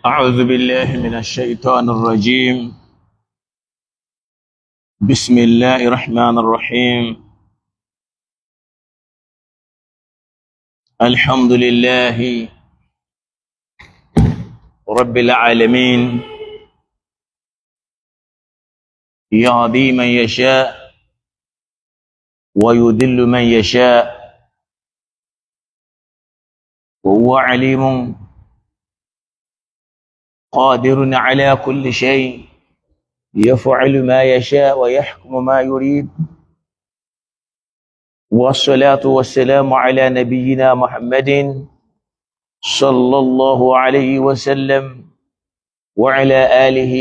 أعوذ بالله من الشيطان الرجيم. بسم الله الرحمن الرحيم. الحمد لله رب العالمين، يهدي من يشاء ويضل من يشاء، وهو عليم قادر على كل شيء، يفعل ما يشاء ويحكم ما يريد. والصلاة والسلام على نبينا محمد صلى الله عليه وسلم وعلى آله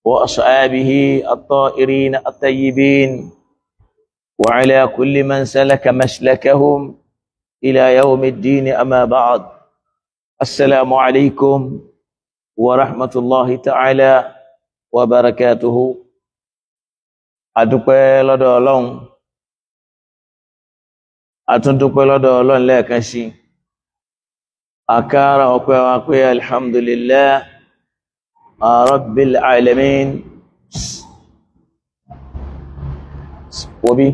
وأصحابه الطاهرين الطيبين، وعلى كل من سلك مسلكهم إلى يوم الدين. أما بعد، السلام عليكم ورحمة الله تعالى وبركاته. adúpẹ́ lọ́dọ̀ Ọlọ́run, àtúndúpẹ́ lọ́dọ̀ Ọlọ́run lẹ́ẹ̀kan sí. Àkàrà ọpẹ́ wa pé alhamdulillah rabbil alamin. Wọ́bí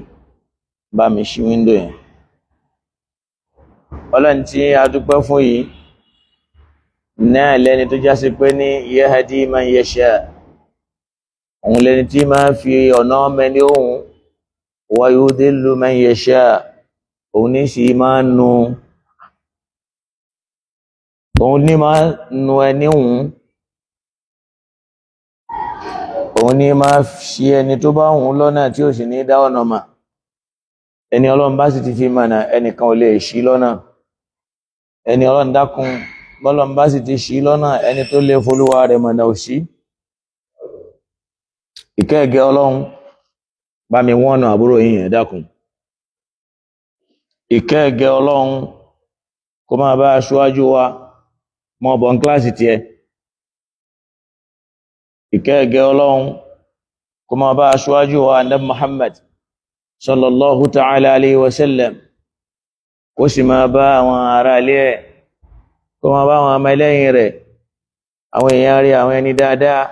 bá mi ṣí wíńdò yẹn. Ọlọ́run tí adúpẹ́ fún yìí náà lẹ́ni tó jásí pé ní yahdi man yasha, òun lẹ́ni tí máa fi ọ̀nà mẹ́ni ohun, wa yudillu man yasha, òun ní sì máa nu òun ní máa nu ẹni òun ní máa ṣe ẹni tó bá hùn lọ́nà tí ó sì ní dá ọ̀nà mà. Ẹni Ọlọ́run bá sì ti fi mọ̀nà ẹnìkan ò lè ṣì lọ́nà. Ẹni Ọlọ́run dákun bọ́lọ́run bá sì ti ṣì lọ́nà ẹni tó lè folúwa rẹ̀ mọ̀nà ò ṣì. Ìkẹ́gẹ́ Ọlọ́run bá mi wọ́nà àbúrò yìí ẹ dákun. Ìkẹ́gẹ́ Ọlọ́run kó máa bá aṣáájú wa mọ́ bọ́n kíláàsì tiẹ̀. Ìkẹ́gẹ́ Ọlọ́run kó máa bá aṣáájú wa Ànábì Muhammad sallallahu ta'ala alayhi wa sallam, kó sì máa bá àwọn ará ilé ẹ̀, kó máa bá àwọn ọmọ ẹlẹ́yìn rẹ̀, àwọn èèyàn rẹ̀, àwọn ẹni dáadáa,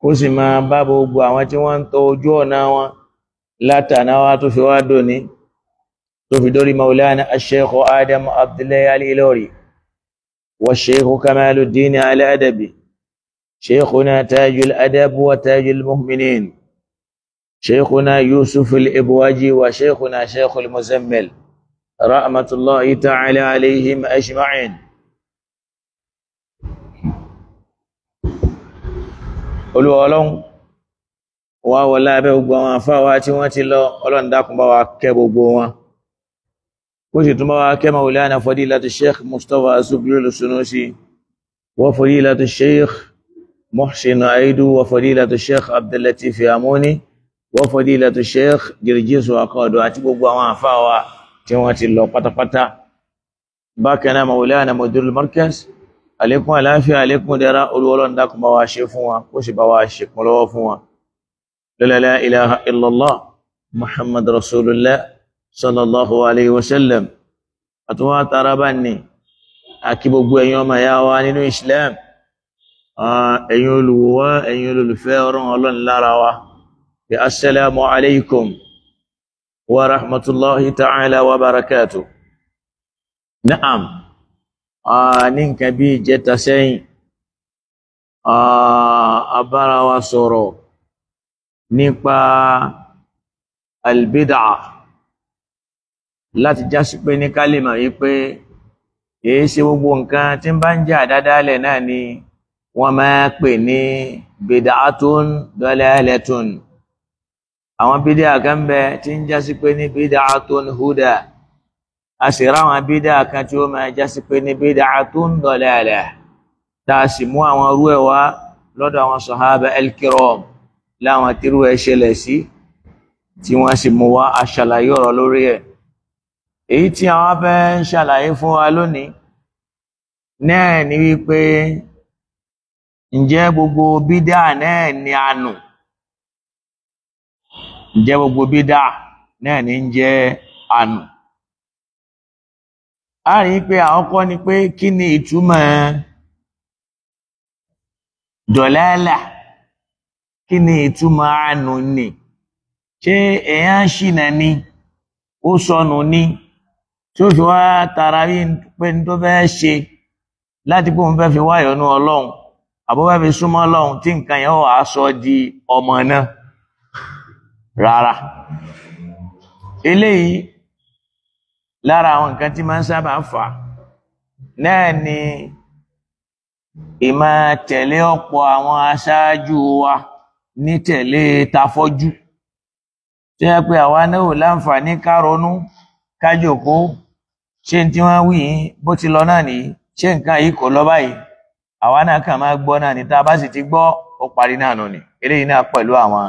kó sì máa bá gbogbo àwọn tí wọ́n ń tọ ojú ọ̀nà wọn látàná wá tó fi wá dòní, tó fi dórí Maulana Sheikh Adam Abdullahi Al-Ilori wa Sheikh Kamaluddin Al-Adabi, Sheikhuna Tajul Adab wa Tajul Mu'minin, شيخنا يوسف الإبواجي وشيخنا شيخ المزمل رحمة الله تعالى عليهم أجمعين. قلوا Ọlọ́run wá wọlá abẹ́ gbogbo àwọn àfáwà tí wọ́n ti lọ, Ọlọ́run dákun bá wa kẹ́ gbogbo wọn, kó sì tún bá wa kẹ́ Maulana Fadilatu Sheikh Mustafa Zubril Al-Sunusi wa Fadilatu Sheikh Muhsin Aidu wa Fadilatu Sheikh Abdul Latif Amoni wa Fadilatu Sheikh Girgisu Akọ̀dọ̀ àti gbogbo àwọn àfáwà tí wọ́n ti lọ pátápátá. Bákan náà Maulana Mudirul Markaz, àlékún àlàáfíà, àlékún dára, Ọlọ́run dákun bá wa ṣe fún wa, kó sì bá wa ṣe kún lọ́wọ́ fún wa. La ilaha illallah Muhammad Rasulullah sallallahu alayhi wa sallam. Àtúwà taraba ní àkí gbogbo ẹ̀yin ọmọ ya wa nínú Islam, ẹ̀yin olùwọ́, ẹ̀yin olùfẹ́ Ọlọ́run lára wa. Assalamu alaikum wa rahmatullahi ta'ala wa barakatuh. Na'am, ní nǹkan bí ìjẹta sẹ́yìn, a bára wa sọ̀rọ̀ nípa albid'ah, láti jásí pé ní kálímà yí pé èé ṣe gbogbo nǹkan tí ń bá ń jẹ́ àdádálẹ̀ náà ni wọ́n máa pè ní bid'atun dalalatun. Àwọn bídá kan bẹ tí ń jásí pé ní bid'atun huda, a sì ráwọn bídá kan tí ó máa jásí pé ní bid'atun dalalah, tá a sì mú àwọn rú ẹ̀ wá lọ́dọ̀ àwọn sahaba al-kiram láwọn tírú ẹ̀ ṣẹlẹ̀ sí, tí wọ́n sì mú wá aṣàlàyé ọ̀rọ̀ lórí ẹ̀. Èyí tí àwọn fẹ́ ń ṣàlàyé fún wa lónìí náà ni wípé ǹjẹ́ gbogbo bídá náà ni ànù? Ǹjẹ́ gbogbo bídá náà ní jẹ́ ànù? A rí pé àkọ́kọ́ ni pé kí ni ìtumọ̀ dọ̀lálà? Kí ni ìtumọ̀ ànù ni? Ṣé èèyàn ṣìnà ni? Ó sọnù ni? Tí ó fi wá tara rí pé ní tó fẹ́ ṣe láti pé òun fẹ́ fi wá ìyọ́nú Ọlọ́run, àbó fẹ́ fi súnmọ́ Ọlọ́run, tí nǹkan yẹn wà sọ di ọmọ náà? Rárá. Eléyìí lára àwọn nǹkan tí máa ń sábà fà náà ni ìmá tẹ̀lé ọ̀pọ̀ àwọn aṣáájú wa ní tẹ̀lé tafọ́jú, tí ó yẹ pé àwa náà ò láǹfààní ká ronú, ká jókòó, ṣé tí wọ́n wí bó ti lọ náà nìyí, ṣé nǹkan yìí kò lọ báyìí, àwa náà kàn máa gbọ́ náà ní, tá a bá sì ti gbọ́ ó parí náà nù ni. Eléyìí náà pẹ̀lú àwọn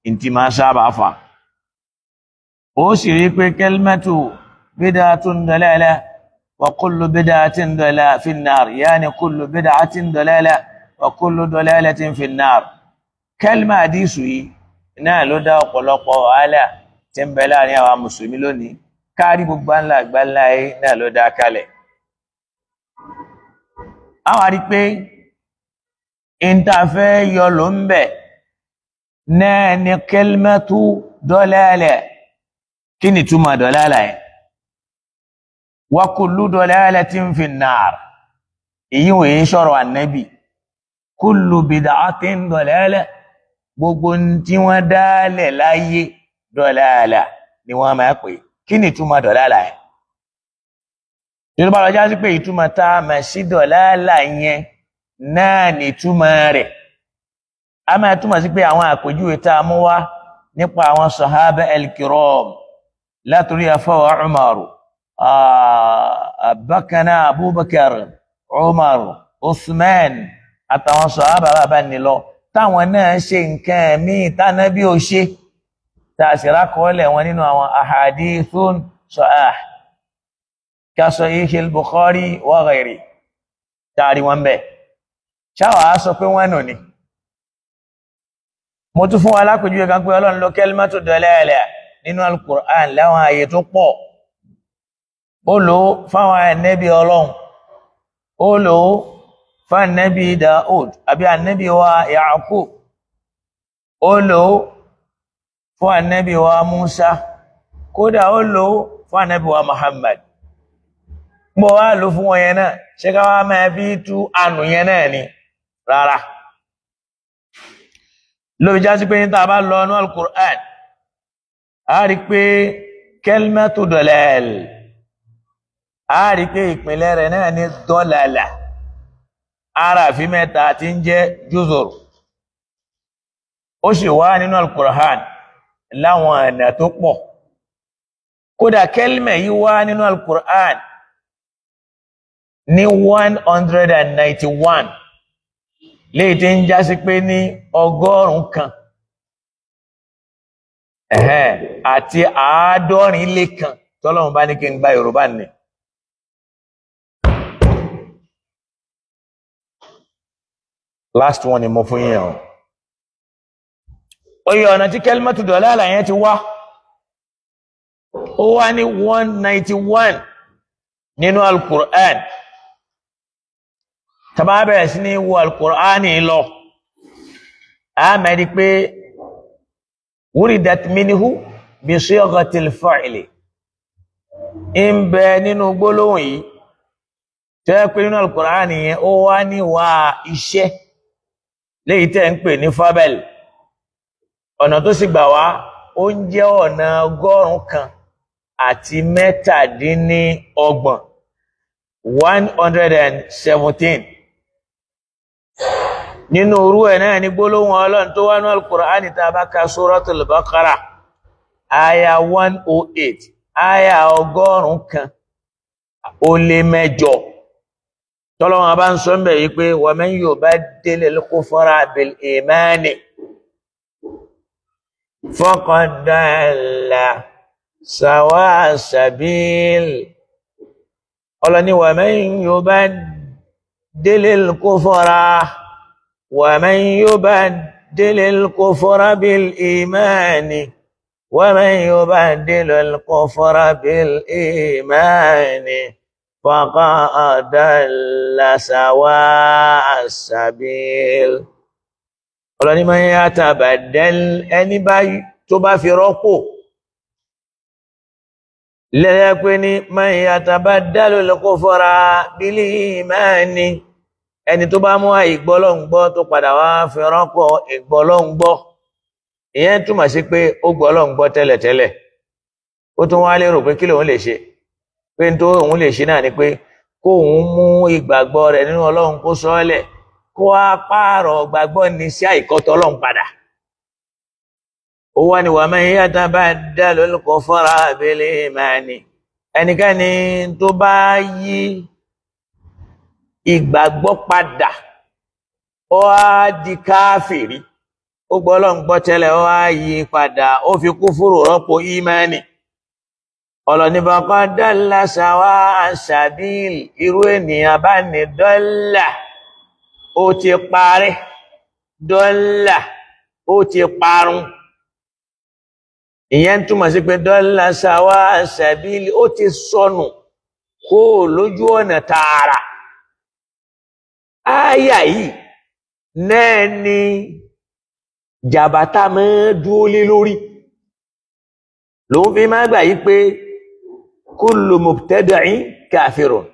inti máa sábà fà. Ó sì rí pé kalimatu bid'atun dalalah wa kullu bid'atin dalalah fi an-nar, yani kullu bid'atin dalalah wa kullu dalalatin fi an-nar. Kalima hadisu yìí náà ló dá ọ̀pọ̀lọpọ̀ wàhálà tí ń bẹ láàrin àwọn mùsùlùmí lónìí, kárí gbogbo ńlá àgbáńlá yìí náà ló dá kalẹ̀. A wá rí pé ìntàfẹ́ yọ ló ń bẹ̀ náà ni kalimatu dalalah. Kí ni túmọ̀ dalalah yẹn? Wa kullu dalalatin fi an-nar. Èyí wòye sọ̀rọ̀ Ànábì. Kullu bid'atin dalalah. Gbogbo tí wọ́n dálẹ̀ láyé dalalah ni wọ́n máa pè. Kí ni túmọ̀ dalalah yẹn? tí ó bá lọ já sí pé ìtumọ̀ tá a mọ̀ sí dọ̀láàlà yẹn náà ní ìtumọ̀ rẹ̀ a máa túmọ̀ sí pé àwọn àpèjúwe tá a mú wá nípa àwọn sahaba al-kiram látòrí afọ́wà Umar bákaná Abubakar Umar Uthman àtàwọn sahaba bàbá nílọ táwọn náà ṣe nǹkan míì tánàbí ò ṣe tàṣírá kọ́lẹ̀ wọn nínú àwọn ahadithun sahih ka sahih al-Bukhari wa ghayri tàrí wọn bẹ́ẹ̀ ṣáwàá sọ pé wọ́n nù ní mo tún fún wa lápèjúwe kan pé Ọlọ́run ló kalimatu dalala nínú al-Qur'an láwọn àyè tó pọ̀ ó lò fáwọn ànábì Ọlọ́run ó lò fún ànábì Daud àbí ànábì wa Yaqub ó lò fún ànábì wa Musa kódà ó lò fún ànábì wa Muhammad mo wá lò fún wọn yẹn náà ṣé ká wá máa fi tú ànù yẹn náà ni rárá ló já sí pé ní tàbá lọ ní al-Qur'an a rí pé kalimatu dalal a rí pé ìpínlẹ̀ rẹ̀ náà ní dọ́làlà ara fi mẹ́ta tí ń jẹ́ juzur ó sì wá nínú al-Qur'an láwọn ọ̀nà tó pọ̀ kódà kẹ́lmẹ̀ yìí wá nínú al-Qur'an ní 191 léè tí ń já sí pé ní 100 kan àti 90 lé kan tọ́lọ́run bá ní kí n gba Yorùbá ní last one ni mo fún yín o oye ọ̀nà tí kalimatu dalala yẹn ti wá ó wá ní 191 nínú al-Qur'an tàbá bẹ̀rẹ̀ sí ní wo al-Qur'an lọ a mẹ́rí pé wuridat minhu bi sighatil fa'ili in bẹ nínú gbólóhùn yìí tẹ́ pé nínú al-Qur'an yẹn ó wá ní wà iṣẹ́ léyìí tẹ́ ń pè ní fábẹ́l ọ̀nà tó sì gbà wá ó ń jẹ́ ọ̀nà 100 kan àti 27 117 nínú orú ẹ̀ náà ní gbólóhùn Ọlọ́run tó wá ní al-Qur'an tá bá ka Suratul Baqara aya 108 aya 100 kan ó lé 8 tọ́lọ́wọ́n bá ń sọ ń bẹ̀ yí pé wa man yubaddilil kufra bil imani faqad dalla sawa'a sabil ọlọ́ni wa man yubaddilil kufra bil imani wa man yubaddilil kufra bil imani faqad dalla sawa'a sabil ọlọ́ni man yatabaddal ẹni báyìí tó bá fi rọ́pò lẹ́yẹ́ pé ní man yatabaddalul kufra bil imani ẹni tó bá mú ìgbọ́lọ́ngbọ́ tó padà wá fi rọ́pò ìgbọ́lọ́ngbọ́ ìyẹn túmọ̀ sí pé ó gbọ́lọ́ngbọ́ tẹ́lẹ̀tẹ́lẹ̀ ó tún wá lérò pé kí lòun lè ṣe pé tó òun lè ṣe náà ni pé kó òun mú ìgbàgbọ́ rẹ̀ nínú Ọlọ́run kó sọ́ọ́lẹ̀ kó wá pààrọ̀ gbàgbọ́ ní sí àìkọ́tọ̀ Ọlọ́run padà ó wá ní wa man yatabaddalul kufra bil imani ẹnikẹ́ni tó bá yí ìgbàgbọ́ padà ó wá di káfìrí ó gbọ́ Ọlọ́run gbọ́ tẹ́lẹ̀ ó wá yí padà ó fi kúfúrù rọ́pò ìmánì ọlọ́ni faqad dalla sawa'a sabil irú ènìyàn bá ní dọ́là ó ti parẹ́ dọ́là ó ti parun ìyẹn túmọ̀ sí pé dọ́là sawa'a sabil ó ti sọnù kó lójú ọ̀nà tààrà áyà yìí náà ni jàbátá mọ́ dúó lé lórí ló ń fi máa gbà yí pé kullu mubtada'in kafirun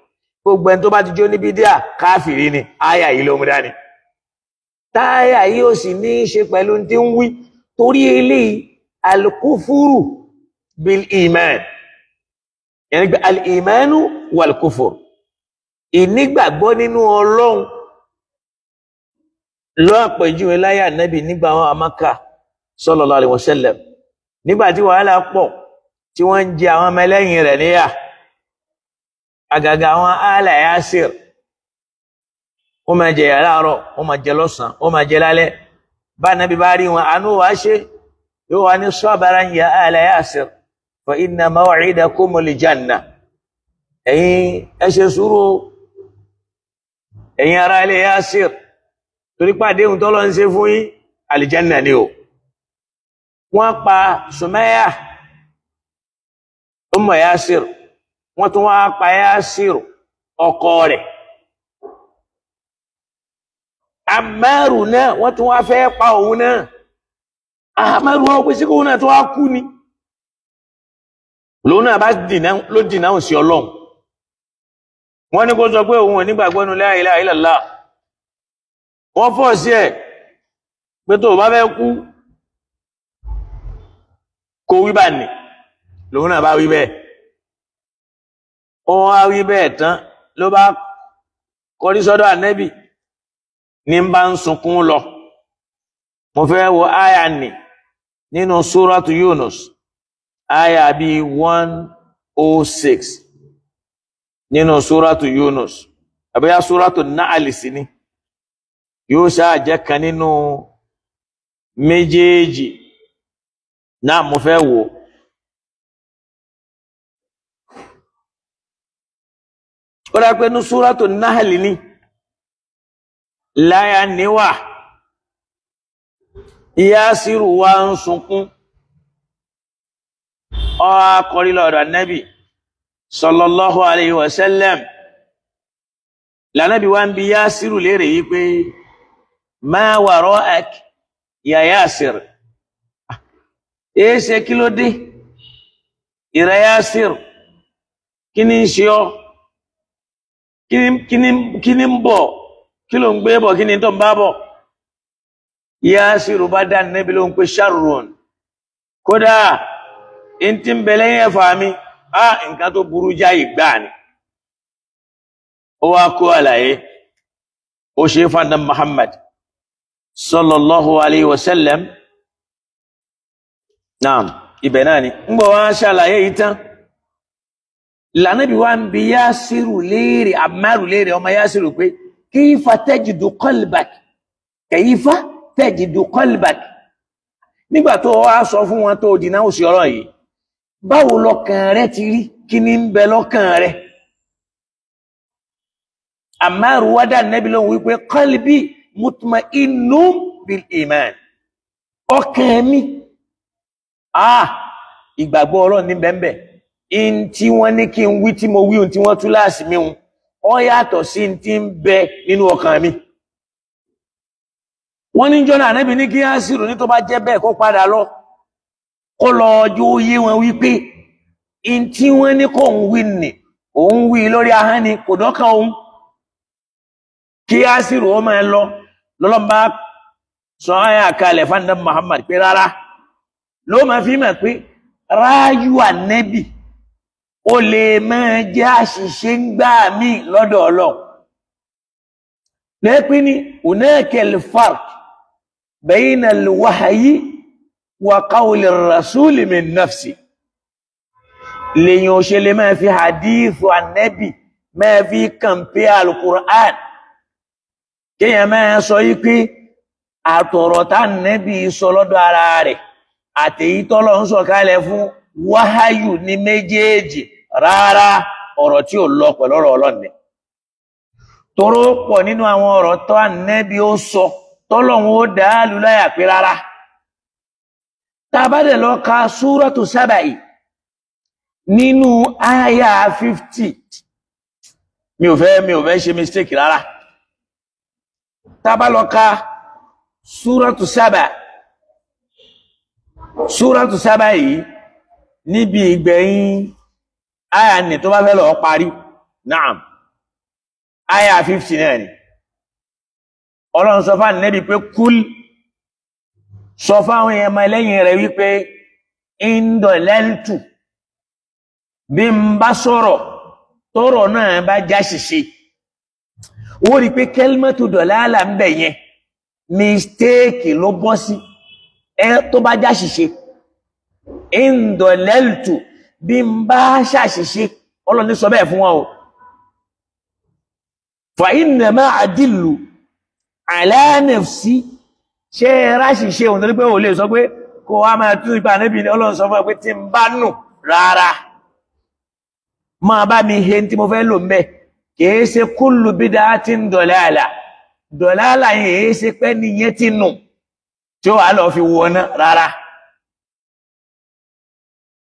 gbogbo ẹni tó bá ti jó ní bídíà káfìrí ni áyà yìí ló mú dání táyà yìí ó sì ní í ṣe pẹ̀lú tí ń wí torí eléyìí al-kufuru bil iman yani al-imanu wal-kufur ìnígbàgbọ́ nínú Ọlọ́run ló àpèjúwe láyé Ànábì nígbà wọn Mákà sallallahu alaihi wasallam nígbà tí wàhálà pọ̀ tí wọ́n ń jẹ àwọn ọmọ ẹlẹ́yìn rẹ̀ níyà àgàgà àwọn àlà Yasir wọ́n máa jẹ láàárọ̀ wọ́n máa jẹ lọ́sàn wọ́n máa jẹ lálẹ́ bá Ànábì bá rí wọn àánú wàá ṣe yóò wá ní sabran ya àlà Yasir fa inna maw'idakumul janna ẹ̀yin ẹ ṣe sùúrù ẹ̀yin ará ilé Yasir torí pàdé ohun tọ́lọ́ ń ṣe fún yín alìjánà ni o wọ́n pa Sumayya ọmọ Yasir wọ́n tún wá pa Yasir ọkọ rẹ̀ Ammaru náà wọ́n tún wá fẹ́ pa òun náà Ammaru wọ́n pèsè kó náà tó wá kú ni lóun náà bá dìnà sí Ọlọ́run wọ́n ní kó sọ pé òun ò nígbàgbọ́ nínú la ilaha illallah wọ́n fọ́ sí ẹ̀ pé tó bá fẹ́ kú kó wí bá ní lóun náà bá wí bẹ́ẹ̀ wọ́n á wí bẹ́ẹ̀ tán ló bá kọrí sọ́dọ̀ Ànábì ní bá ń sunkún lọ mo fẹ́ wo áyà nì nínú súratu Yunus áyà bí 106 nínú súratu Yunus àbíyá súratu Nahl sí ni yóò ṣáà jẹ́ kan nínú méjèèjì náà mo fẹ́ wò ó dá pé ní súratu Nahl ní láyà níwà Yasiru wá ń sunkún ó kọrí lọ́dọ̀ Ànábì sallallahu alayhi wa sallam lànàbí wá ń bi Yasiru léèrè yí pé ma wara'ak ya Yasir ṣe kí ló dé ìrẹ Yasir kí ni ṣe ọ́ kí ni ń bọ̀ kí ló ń gbé bọ̀ kí ni tó ń bá bọ̀ Yasiru bá dá Ànábì ló ń pè sharrun kódà in ti ń bẹ̀lẹ̀ yẹn fàmí nǹkan tó burú jáì gbà ni ó wá kó àlàyé ó ṣe fàdán Muhammad sallallahu alaihi wasallam naam ibẹ̀ náà ni ń bọ̀ wá ṣàlàyé ìtàn lànàbí wá ń bi Yasiru léèrè Ammaru léèrè ọmọ Yasiru pé kayfa tajidu qalbak kayfa tajidu qalbak nígbà tó wá sọ fún wọn tó dínà òsì ọ̀rọ̀ yìí báwo lọ́kàn rẹ ti rí kí ni ń bẹ lọ́kàn rẹ Ammaru wá dá Ànábì lóhùn wípé qalbi mutma'innun bil iman ọkàn mi ìgbàgbọ́ Ọlọ́run ní bẹ́ẹ̀ in tí wọ́n ní kí n wí tí mo wí ohun tí wọ́n tú láàsì mi hun ó yàtọ̀ sí tí ń bẹ nínú ọkàn mi wọ́n ní jọ́nà Ànábì ní kí Yasiru ní tó bá jẹ́ bẹ́ẹ̀ kó padà lọ kó lọ ọjọ́ yé wọn wípé in tí wọ́n ní kó ń wí nì òun wí lórí ahọ́n ni kò dọ́kàn òun kí Yasiru ó máa lọ lọ́lọ́mbà sọ ayé àkàlẹ̀ fanda Muhammad pé rárá ló máa fi mọ̀ pé ráyù Ànábì ó lè máa jẹ́ àṣìṣe ń gbà mí lọ́dọ̀ Ọlọ́run lẹ́pín ní hunakal farq bayna al-wahyi wa qawli ar-rasuli min nafsi lèyìn ò ṣe lè máa fi hadithu Ànábì máa fi compare al-Qur'an kíyàn máa sọ yí pé àtọ̀rọ̀ tá Ànábì sọ lọ́dọ̀ ara rẹ̀ àtèyí tọ́lọ́run sọ kalẹ̀ fún wáháyù ní méjèèjì rárá ọ̀rọ̀ tí ò lọ pẹ̀lú ọ̀rọ̀ Ọlọ́run ni tóró pọ̀ nínú àwọn ọ̀rọ̀ tó Ànábì ó sọ tọ́lọ́run ó dáálù láyà pé rárá tàbádẹ̀ lọ ka súratu Sábàì nínú àyà 50 mi ò fẹ́ ṣe mistake rárá tàbá lọ ka súratu Sábàì níbi ìgbẹ̀yìn àyà ní tó bá fẹ́ lọ parí naam àyà 50 náà ni Ọlọ́run sọ fún Ànábì pé kúl sọ fáwọn èèyàn ẹlẹ́yìn rẹ̀ wípé indoleltu bí n bá sọ̀rọ̀ tọ́rọ̀ náà bá já ṣìṣe ó rí pé kẹ́límẹ́tù dọ̀láàlà ń bẹ̀ yẹn mistake ló bọ́ sí tó bá já ṣìṣe indọ̀lẹ́lùtù bí n bá ṣàṣìṣe ọlọ́ni sọ bẹ́ẹ̀ fún wọn o fa innama adillu ala nafsi ṣe ráṣìṣe òun torí pé ò lè sọ pé kó wá máa tún ipa níbi ọlọ́run sọ fún ẹ pé tí n bá nù rárá máa bá mi he tí mo fẹ́ lò mẹ́ kìí ṣe kullu bid'atin dọ̀láàlà yẹn èé ṣe pé nìyẹn ti nù tí ó wà lọ fi wọná rárá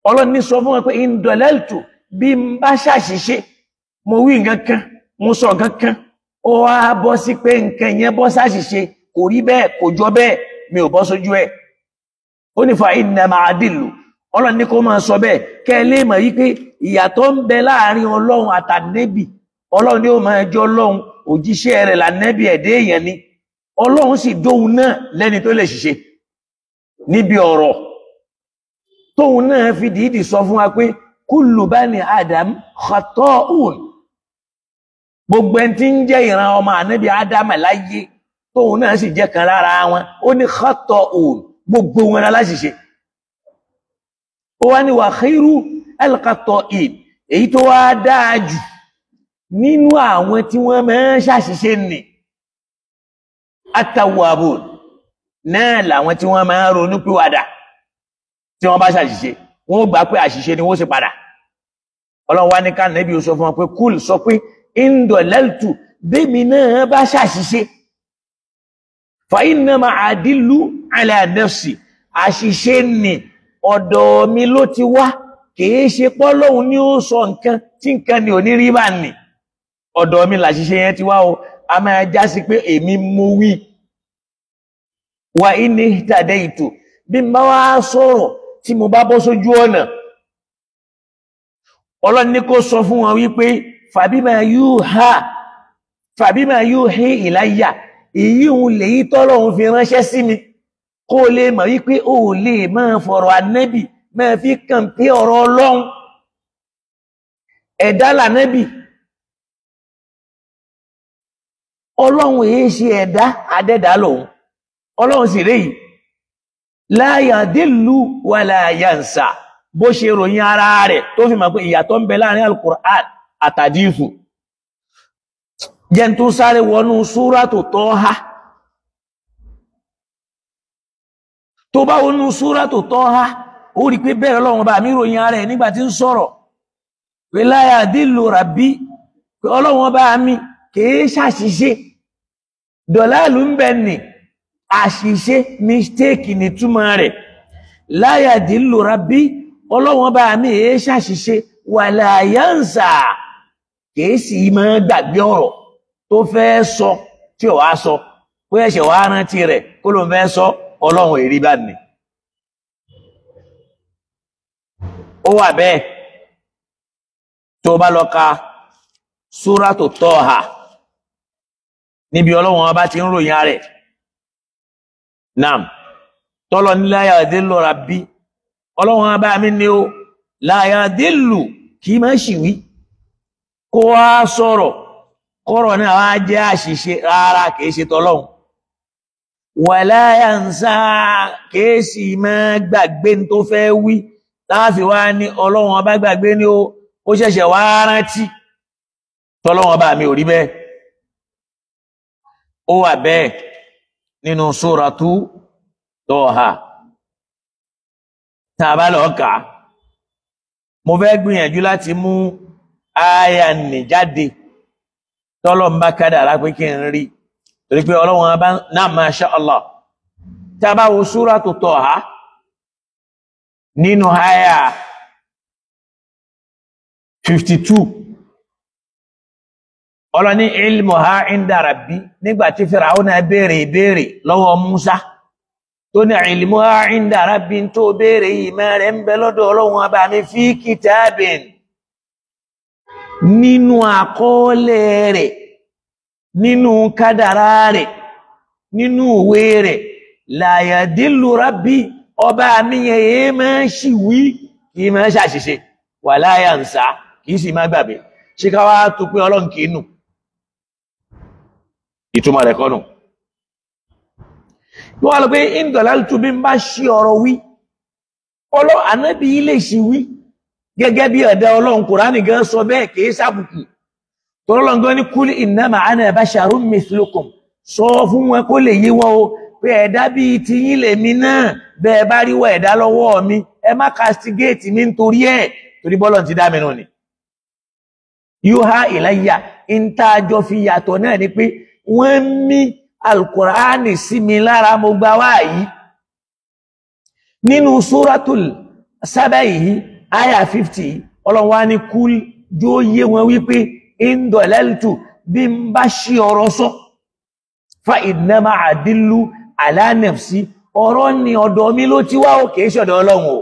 ọlọ́run ní sọ fún wọn pé indọ̀lẹ́lùtù bí n bá ṣàṣìṣe mo wí nǹkan kan mo sọ nǹkan kan ó wá bọ́ sí pé nǹkan yẹn bọ́ ṣàṣìṣe kò rí bẹ́ẹ̀ kò jọ bẹ́ẹ̀ mi ò bọ́ sójú ẹ̀ ó ní fa innama adillu ọlọ́run ní kó máa sọ bẹ́ẹ̀ kẹ́ ẹ lè mọ̀ yí pé ìyàtọ̀ ń bẹ láàrin ọlọ́run àtànẹ́bì ọlọ́run ni ó máa jẹ́ ọlọ́run òjíṣẹ́ rẹ̀ lànẹ́bì ẹ̀dẹ́ èèyàn ni ọlọ́run sì dóhun náà lẹ́ni tó lè ṣiṣẹ́ níbi ọ̀rọ̀ tóhun náà fi dìídì sọ fún wa pé kullu bani adam khata'un gbogbo ẹni tí ń jẹ́ ìran ọmọ ànẹ́bì adam láyé tóhun náà sì jẹ́ kan lára wọn ó ní khata'un gbogbo wọn aláṣìṣe ó wá ní wa khairu al-khata'in èyí tó wá dáa jù nínú àwọn tí wọ́n máa ń ṣàṣìṣe nì at-tawwabun náà làwọn tí wọ́n máa ń ronú pìwàdà tí wọ́n bá ṣàṣìṣe wọ́n gbà pé àṣìṣe ni wọ́n sì padà ọlọ́run wá ní ká nẹ́bí ó sọ fún wọn pé kúl sọ pé indọ̀lẹ́lùtù bẹ́mi náà bá ṣàṣìṣe fa innama adillu ala nafsi àṣìṣe nì ọ̀dọ̀ mi ló ti wá kìí ṣe pọ́lọ́hun ní ó sọ nǹkan tí nǹkan ni ò ní rí bá nì ọ̀dọ̀ mi làṣìṣe yẹn ti wá o a máa já sí pé èmi mo wí wa inni ihtadaytu bí n bá wá sọ̀rọ̀ tí mo bá bọ́ sójú ọ̀nà ọlọ́run ní kó sọ fún wọn wípé fàbímà yuhi ilayya èyí òun lèyí tọ́lọ́run fi ránṣẹ́ sí mi kó lè mọ̀ wípé ó lè máa fọ̀rọ̀ ànẹ́bì máa fi kàn pé ọ̀rọ̀ ọlọ́run ẹ̀dá lànẹ́bì ọlọ́run èyí ṣe ẹ̀dá adẹ́dá lòun ọlọ́run sì réyìí la yadillu wa la yansa bó ṣe ròyìn ara rẹ̀ tó fi mọ̀ pé ìyàtọ̀ ń bẹ láàrin al-Qur'an àtàdífù jẹ́ tó sáré wọnú súrátù Tọ́há tó bá wọnú súrátù Tọ́há ó rí pé bẹ́ẹ̀ Ọlọ́run bá mi ròyìn ara ẹ̀ nígbà tí ń sọ̀rọ̀ pé la yadillu rabbi pé Ọlọ́run bá mi kìí ṣàṣìṣe dọ̀láàlú ń bẹ nì àṣìṣe mistake ni túmọ̀ rẹ̀ la yadillu rabbi Ọlọ́run bá mi èé ṣàṣìṣe wala yansa kìí sì máa gbàgbé ọ̀rọ̀ tó fẹ́ sọ tí ò wá sọ pé ẹ̀ṣẹ̀ wá rántí rẹ̀ kó ló fẹ́ sọ Ọlọ́run èrí bá ní ó wà bẹ́ẹ̀ tó bá lọ ka súrátù Tọ́há níbi Ọlọ́run ọba ti ń ròyìn rẹ̀ nam tọ́lọ ní la yadillu rabbi Ọlọ́run ọba mi ni ó la yadillu kì í máa ṣìwí kó wá sọ̀rọ̀ kọ́rọ̀ náà wá jẹ́ àṣìṣe rárá kìí ṣe tọ́lọ́run wala yansa kìí sì máa gbàgbé tó fẹ́ wí láàfi wá ní Ọlọ́run ọba gbàgbé ní ó ṣẹ̀ṣẹ̀ wá rántí tọ́lọ́run ọba mi ò rí bẹ́ẹ̀ ó wà bẹ́ẹ̀ nínú súratu Tọ́há tàbá lọ́ọ̀ká mo fẹ́ gbìyànjú láti mú ááyà nì jáde tọ́lọ̀ ń bá kádàrá pé kí n rí torí pé Ọlọ́run bá náà masha Allah tá bá wo súrátù Tọ́há nínú ááyà 52 ọlọ́ni ilmuha inda rabbi nígbàtí Fíráúnà béèrè ìbéèrè lọ́wọ́ Músá tó ní ilmuha inda rabbi tó béèrè ìmọ̀ rẹ̀ ń bẹ lọ́dọ̀ Ọlọ́run bá mi fi kitabin nínú àkọọ́lẹ̀ rẹ̀ nínú kádàrá rẹ̀ nínú ìwé rẹ̀ la yadillu rabbi ọba mi yẹn máa ṣìwí kì í máa ṣàṣìṣe wala yansa kìí sì má gbàgbé ṣe ká wá tó pé Ọlọ́run kìí nù ìtumọ̀ rẹ̀ kọ́nù tó wà lọ pé indọ̀lálùtù bí ń bá ṣí ọ̀rọ̀ wí Ànábì ilé ṣì wí gẹ́gẹ́ bí ẹ̀dá Ọlọ́run Kùránì gan sọ bẹ́ẹ̀ kìí sábùkù tọ́lọ́run gan ní kúl innama ana basharun mithlukum sọ fún wọn kó lè yé wọn o pé ẹ̀dá bí ti yín lèmi náà bẹ́ẹ̀ bá rí wọ ẹ̀dá lọ́wọ́ mi ẹ má castigate mi nítorí ẹ̀ torí bọ́lọ̀ ti dá mi nù ni yuha ilayya ìntajọ fi yàtọ̀ náà ni pé wọ́n mí Al-Qur'ani sí mi lára mo gbà wáyìí nínú Suratul Saba yìí aya 50 Ọlọ́run wá ní kúl jó yé wọn wípé indọ̀lẹ́lùtù bí ń bá ṣí ọ̀rọ̀ sọ fa innama adillu ala nafsi ọ̀rọ̀ ni ọ̀dọ̀ mi ló ti wá ó kìí ṣọ̀dọ̀ Ọlọ́run o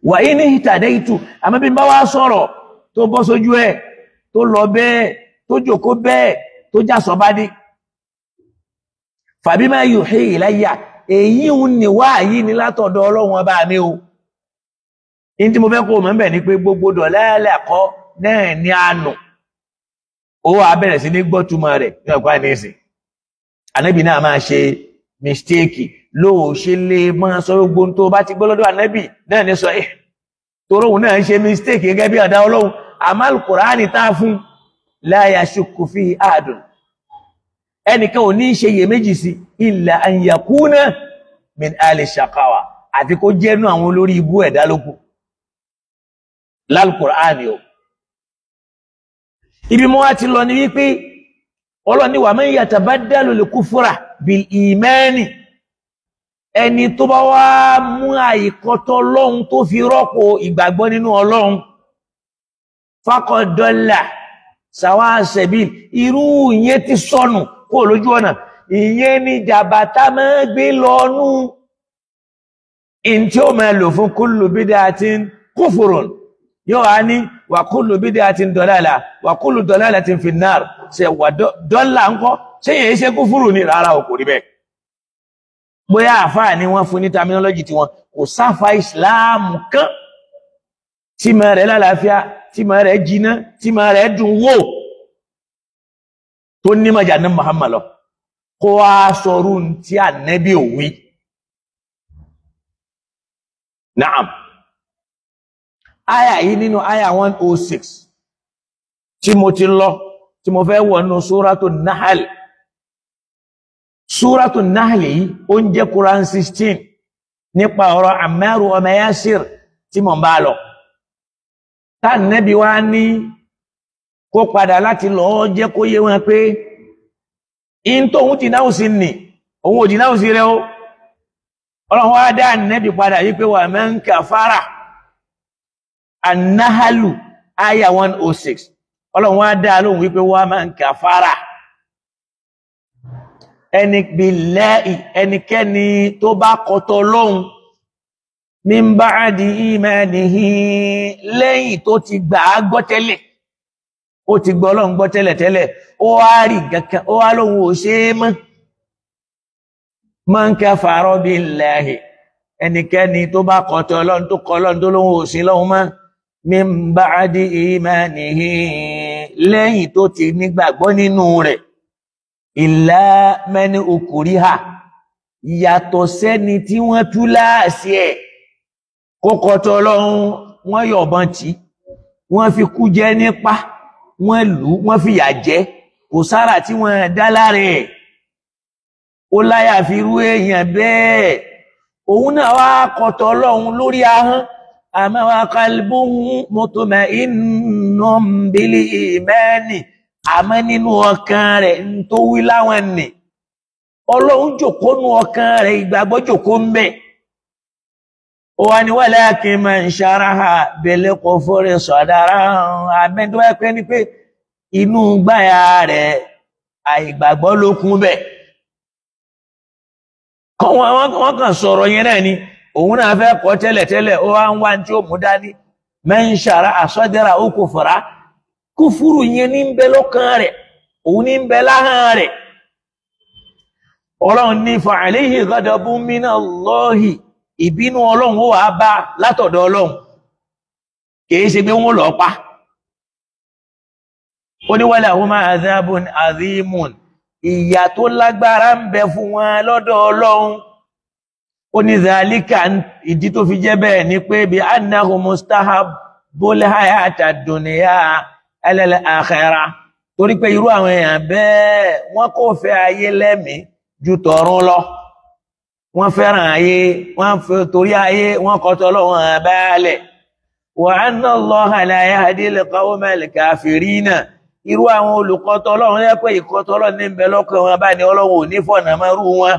wà ní ìtàdẹ́ìtù àmọ́ bí n bá wá sọ̀rọ̀ tó bọ́ sójú ẹ̀ tó lọ bẹ́ẹ̀ tó jòkó bẹ́ẹ̀ tó já sọ bá dé fàbí máa yuhi ilayya èyí ń ní wá yìí ní látọ̀dọ̀ Ọlọ́run ọba mi o in tí mo fẹ́ kó mọ̀ bẹ̀ ni pé gbogbo dọ̀lẹ́lẹ̀ kọ́ náà ní àánú ó wà bẹ̀rẹ̀ sí ní gbọ́túmọ̀ rẹ̀ ní ọ̀pá ní ìsìn Ànábì náà máa ṣe mistake lóò ṣe lè máa sọ gbogbo tó bá ti gbọ́ lọ́dọ̀ Ànábì náà ní sọ toróhun náà ṣe mistake gẹ́gẹ́ bí ọ̀dá Ọlọ́run àmọ́ Al-Qur'ani tá fún la yashukku fi ahadun ẹnìkan ò ní ṣe iyèméjì sí illa an yakuna min ahli shaqawa àti kó jẹ́nu àwọn olórí ibú ẹ̀dá lókù l'Al-Qur'ani o ibi mo wá ti lọ ní wípé Ọlọ́run ní wa man yatabaddalu al-kufra bil imani ẹni tó bá wá mú àìkọ́tọ̀ Ọlọ́run tó fi rọ́pò ìgbàgbọ́ nínú Ọlọ́run faqad dalla sawa sabil irú ìyẹn ti sọnù kó lójú ọ̀nà ìyẹn ni jàbátá máa gbé lọ́nú in tí ó máa lò fún kullu bid'atin kufrun yóò wá ní wa kullu bid'atin dalala wa kullu dalalatin fin nar ṣe wà dọ́là ńkọ́ ṣe yẹn ṣe kúfùrù ní rárá ò kò rí bẹ́ẹ̀ bóyá àfáà ni wọ́n fún ní terminology tí wọn kò sáfà ìsìláàmù kan tí ma rẹ̀ lálàáfíà tí ma rẹ̀ jiná tí ma rẹ̀ dùn wò tó ní mọ̀jà ní Muhammad lọ kó wá sọrú tí Ànábì ò wí naam aya yìí nínú aya 106 tí mo ti lọ tí mo fẹ́ wọ̀ nínú Suratul Nahl Suratul Nahl yìí ó ń jẹ́ Quran 16 nípa ọ̀rọ̀ Ammar ọmọ Yasir tí mo bá lọ tá Nábì wá ní kó padà láti lọ jẹ́ kó yé wọn pé in tó ń ti náà sí ní òun ò jí náà sí rẹ̀ ó Ọlọ́run wá dá Nábì padà yí pé wa man kafara An-Nahl aya 106 Ọlọ́run wá dá lóhùn wípé wa man kafara ẹnikẹ́ni tó bá kọtọ Ọlọ́run min ba'di imanihi lẹ́yìn tó ti gbà á gbọ́ tẹ́lẹ̀ ó ti gbọ́ Ọlọ́run gbọ́ tẹ́lẹ̀ ó wá rí gẹ́gẹ́ ó wá lóhun ò ṣe é mọ́ man kafara billahi ẹnikẹ́ni tó bá kọtọ Ọlọ́run tó kọ Ọlọ́run tó lóhun ò sí lọ́hun mọ́ min ba'di imanihi lẹ́yìn tó ti nígbàgbọ́ nínú rẹ̀ ìlà mẹ́ni ukuriha yàtọ̀ sẹ́ni tí wọ́n tú láàsí ẹ̀ kókọtọ̀ Ọlọ́run wọ́n yọ̀bọ̀n tí wọ́n fi kú jẹ nípa wọ́n lù wọ́n fi yà jẹ kò sára tí wọ́n dá lára ẹ̀ ó láyà fi rú èèyàn bẹ́ẹ̀ òun náà wá kọtọ̀ Ọlọ́run lórí ahọ́n àmọ́ wa qalbuhu mutma'innun bil imani àmọ́ nínú ọkàn rẹ̀ tó wí láwọn nì Ọlọ́run jòkó nú ọkàn rẹ̀ ìgbàgbọ́ jòkó ń bẹ̀ ó wá ní walakin man sharaha bil kufri sadran àmẹ́dọ́ ẹ̀pẹ́ ní pé inú gbáyà rẹ̀ àìgbàgbọ́ ló kún bẹ̀ wọ́n kàn sọ̀rọ̀ yẹn náà ni òun náà fẹ́ kọ́ tẹ́lẹ̀ ó wá ń wá tí ó mú dání man sharaha sadrahu kufra kúfúrù yẹn ní ń bẹ lọ́kàn rẹ̀ òun ní ń bẹ láhàn rẹ̀ Ọlọ́run ní fa alayhi ghadabun minallahi ìbínú Ọlọ́run ó wà bá látọ̀dọ̀ Ọlọ́run kìí ṣe pé wọ́n lọ pa ó ní walahum adhabun adhimun ìyà tó lágbára ń bẹ fún wọn lọ́dọ̀ Ọlọ́run ó ní zalika ìdí tó fi jẹ́ bẹ́ẹ̀ ni pé bí annahu mustahabbul hayata dunya ala al-akhirah torí pé irú àwọn èèyàn bẹ́ẹ̀ wọ́n kò fẹ́ ayé lẹ́mìí ju tọ̀run lọ wọ́n fẹ́ràn ayé wọ́n fẹ́ torí ayé wọ́n kọ̀ t'Ọlọ́run àbálẹ̀ wa anna Allaha la yahdi al-qawma al-kafirina irú àwọn olùkọ́ t'Ọlọ́run yẹ pé ìkọ́ t'Ọlọ́run ní bẹ lọ́kàn wọn bá ní Ọlọ́run ò ní fọ̀nà mọ́rú wọn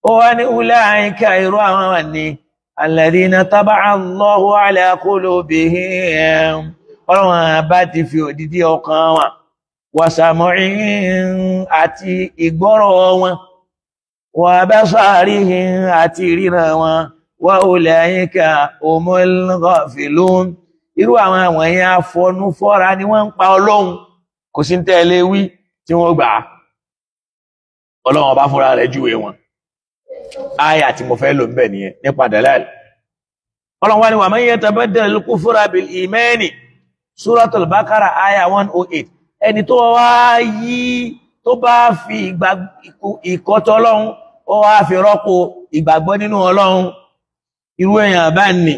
ó wá ní ulaika irú àwọn ní alladhina taba'a Allahu ala qulubihim Ọlọ́run bá ti fi òdìdí ọkàn wọn wa sam'ihim àti ìgbọ́rọ̀ wọn wa basarihim àti ríran wọn wa ulaika humul ghafilun irú àwọn èèyàn afọnú fọ́ra ni wọ́n ń pa Ọlọ́run kò sí tẹ́lẹ̀ wí tí wọ́n gbà Ọlọ́run ọba fúnra rẹ̀ júwe wọn áyà tí mo fẹ́ lò ń bẹ̀ nìyẹn nípa dalal Ọlọ́run wá ní wa man yatabaddal al-kufra bil imani Suratul Baqara áyà 108 ẹni tó wá yí tó bá fi ìkọ̀tọ̀ Ọlọ́run ó wá fi rọ́pò ìgbàgbọ́ nínú Ọlọ́run irú èèyàn bá ní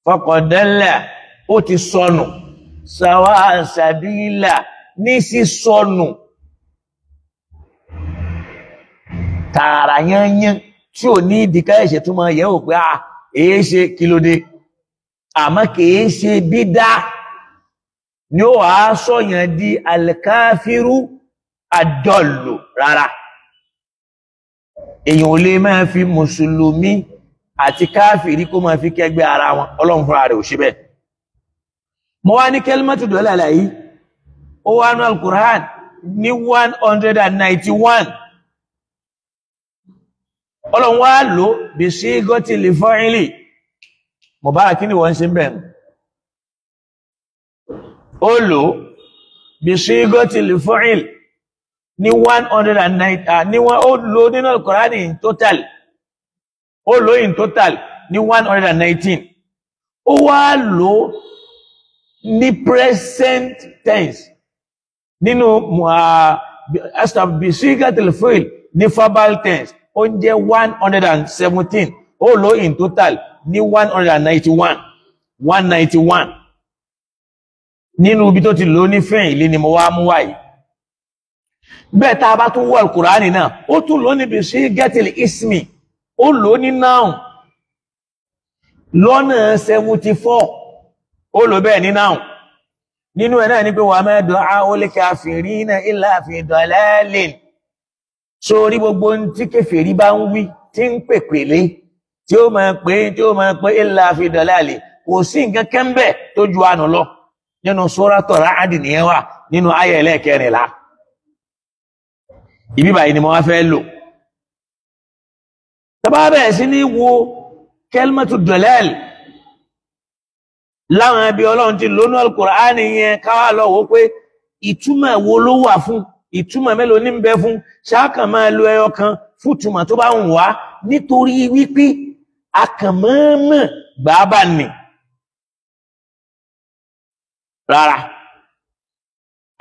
faqad dalla ó ti sọnù sawa sabila ní sí sọnù tààrà yányán tí ò ní ìdíká ẹ̀ṣẹ̀ tó máa yẹ̀wò pé èé ṣe kílódé àmọ́ kìí ṣe bídá ni ó wàá sọ̀yàn di alkafiru adọ́lù rárá èyàn ò lè máa fi mùsùlùmí àti káfìrí kó máa fi kẹgbẹ́ ara wọn Ọlọ́run fúnra rẹ̀ ò ṣe bẹ́ẹ̀ mo wá ní kalimatu dalala yìí ó wá ní al-Qur'an ní 191 Ọlọ́run wá lò bí sígọ́tì lè fa'ili Mubarak kí ni wọ́n ṣe bẹ́ẹ̀ ó lò bí sígọ́tì lè fa'ili ní 109 ní wọ́n ó lò nínú al-Qur'an in total ó lò in total ní 119 ó wá lò ní present tense nínú bisigatil fi'l ní verbal tense ó jẹ́ 117 ó lò in total ní 191 nínú ibi tó ti lò ní fi'li ni mo wá mú wáyìí bẹ́ẹ̀ tá a bá tún wọ al-Qur'ani náà ó tún lò ní bisigatil ismi ó lò ní noun lọ́nà 74 ó lò bẹ́ẹ̀ ní noun nínú ẹ̀ náà ní pé wa ma du'a'ul kafirina illa fi dalalin sórí gbogbo tí kèfèrí bá ń wí tí ń pèpèlé tí ó máa pé illa fi dalalin kò sí nǹkan kẹ́ńbẹ̀ tó ju ànù lọ nínú Suratul Ra'd nìyẹn wà nínú àyá ẹlẹ́ẹ̀kẹrìnlá ibi báyìí ni mo wá fẹ́ lò tàbá bẹ̀rẹ̀ sí ní wo kalimatu dalal láwọn ẹbí Ọlọ́run ti lónú al-Qur'ani yẹn káwà lọ wò pé ìtumọ̀ wo ló wà fún ìtumọ̀ mélòó ní ń bẹ fún ṣáàkàn máa lo ẹyọ kan fún ìtumọ̀ tó bá ń wá nítorí wípé akànmọ́mọ́ gbàábà nì rárá